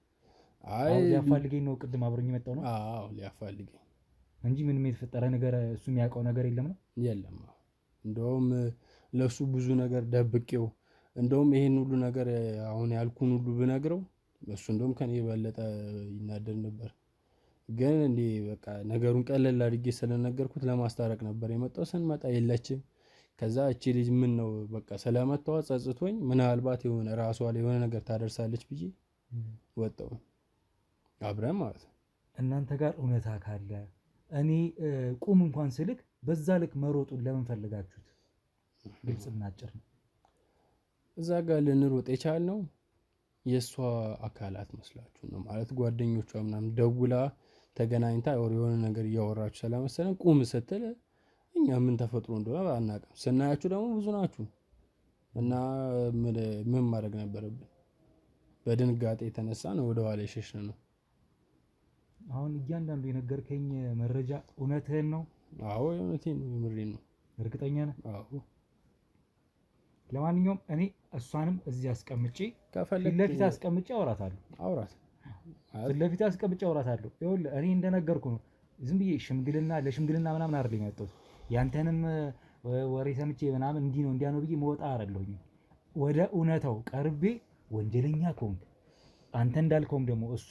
አይ ሊያፋልገኝ ነው ቅድም አብሮኝ የመጣው ነው። አዎ ሊያፋልገኝ እንጂ ምንም የተፈጠረ ነገር እሱ የሚያውቀው ነገር የለም ነው? የለም። እንደውም ለሱ ብዙ ነገር ደብቄው እንደውም ይሄን ሁሉ ነገር አሁን ያልኩን ሁሉ ብነግረው እሱ እንደውም ከኔ የበለጠ ይናደድ ነበር። ግን እንዴ በቃ ነገሩን ቀለል አድርጌ ስለነገርኩት ለማስታረቅ ነበር የመጣው። ስንመጣ የለችም። ከዛ እቺ ልጅ ምን ነው በቃ ስለመጣዋ ጸጽቶኝ ምናልባት የሆነ ራሷ ላይ የሆነ ነገር ታደርሳለች ብዬ ወጣሁ። አብረን ማለት ነው። እናንተ ጋር እውነታ ካለ እኔ ቁም እንኳን ስልክ በዛ ልክ መሮጡን ለምን ፈልጋችሁት? ግልጽና አጭር ነው። እዛ ጋር ልንሮጥ የቻልነው የእሷ አካላት መስላችሁ ነው ማለት ጓደኞቿ ምናምን ደውላ ተገናኝታ የሆነ ነገር እያወራችሁ ስለመሰለን ቁም ስትል እኛ ምን ተፈጥሮ እንደሆነ አናውቅም። ስናያችሁ ደግሞ ብዙ ናችሁ እና ምን ማድረግ ነበረብን? በድንጋጤ የተነሳ ነው ወደ ኋላ የሸሽን ነው። አሁን እያንዳንዱ የነገርከኝ መረጃ እውነትህን ነው? አዎ እውነቴን ነው። የምሬን ነው። እርግጠኛ ነህ? አዎ። ለማንኛውም እኔ እሷንም እዚህ አስቀምጬ ፊት ለፊት አስቀምጬ አውራታለሁ። ፊት ለፊት አስቀምጬ አውራታለሁ። ይኸውልህ እኔ እንደነገርኩ ነው። ዝም ብዬ ለሽምግልና ምናምን አይደለም የመጣሁት። ያንተንም ወሬ ሰምቼ ምናምን እንዲህ ነው እንዲያ ነው ብዬ መወጣ አይደለሁኝ። ወደ እውነታው ቀርቤ ወንጀለኛ ከሆንክ አንተ እንዳልከውም ደግሞ እሷ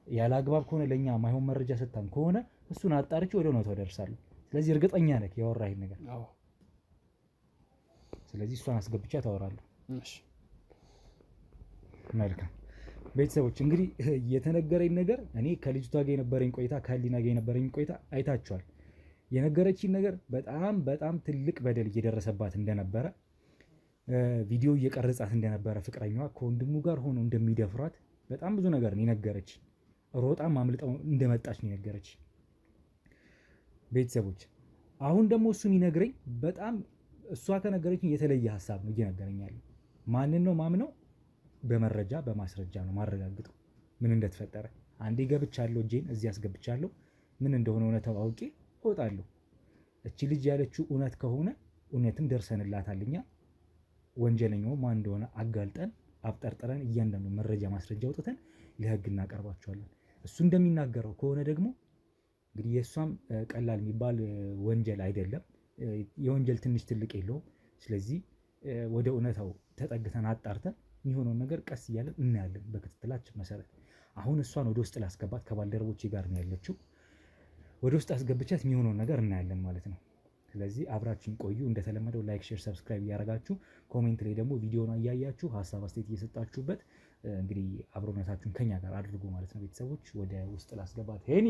ያለ አግባብ ከሆነ ለኛ ማይሆን መረጃ ሰጥታን ከሆነ እሱን አጣርቼ ወደ እውነታው ደርሳለሁ። ስለዚህ እርግጠኛ ነህ ያወራኸኝ ነገር? አዎ። ስለዚህ እሷን አስገብቻ ታወራለሁ። እሺ መልካም ቤተሰቦች፣ እንግዲህ የተነገረኝ ነገር እኔ ከልጅቷ ጋር የነበረኝ ቆይታ ከህሊና ጋር የነበረኝ ቆይታ አይታችኋል። የነገረችኝ ነገር በጣም በጣም ትልቅ በደል እየደረሰባት እንደነበረ፣ ቪዲዮ እየቀረጻት እንደነበረ፣ ፍቅረኛዋ ከወንድሙ ጋር ሆኖ እንደሚደፍሯት በጣም ብዙ ነገር ነው የነገረች። ሮጣም አምልጠው እንደመጣች ነው የነገረች። ቤተሰቦች አሁን ደግሞ እሱ የሚነግረኝ በጣም እሷ ከነገረችኝ የተለየ ሀሳብ ነው እየነገረኝ ያለው። ማንን ነው ማምነው? በመረጃ በማስረጃ ነው ማረጋግጠው ምን እንደተፈጠረ። አንዴ ገብቻለሁ፣ እጄን እዚህ አስገብቻለሁ። ምን እንደሆነ እውነታው አውቄ እወጣለሁ። እቺ ልጅ ያለችው እውነት ከሆነ እውነትም ደርሰንላታል። እኛ ወንጀለኛው ማን እንደሆነ አጋልጠን አብጠርጥረን እያንዳንዱ መረጃ ማስረጃ አውጥተን ለህግ እናቀርባቸዋለን። እሱ እንደሚናገረው ከሆነ ደግሞ እንግዲህ የእሷም ቀላል የሚባል ወንጀል አይደለም። የወንጀል ትንሽ ትልቅ የለውም። ስለዚህ ወደ እውነታው ተጠግተን አጣርተን የሚሆነውን ነገር ቀስ እያለን እናያለን በክትትላችን መሰረት። አሁን እሷን ወደ ውስጥ ላስገባት ከባልደረቦቼ ጋር ነው ያለችው። ወደ ውስጥ አስገብቻት የሚሆነውን ነገር እናያለን ማለት ነው። ስለዚህ አብራችሁን ቆዩ። እንደተለመደው ላይክ፣ ሼር፣ ሰብስክራይብ እያደረጋችሁ ኮሜንት ላይ ደግሞ ቪዲዮውን እያያችሁ ሀሳብ አስተያየት እየሰጣችሁበት እንግዲህ አብሮነታችሁን ከኛ ጋር አድርጉ ማለት ነው። ቤተሰቦች ወደ ውስጥ ላስገባት ሄኒ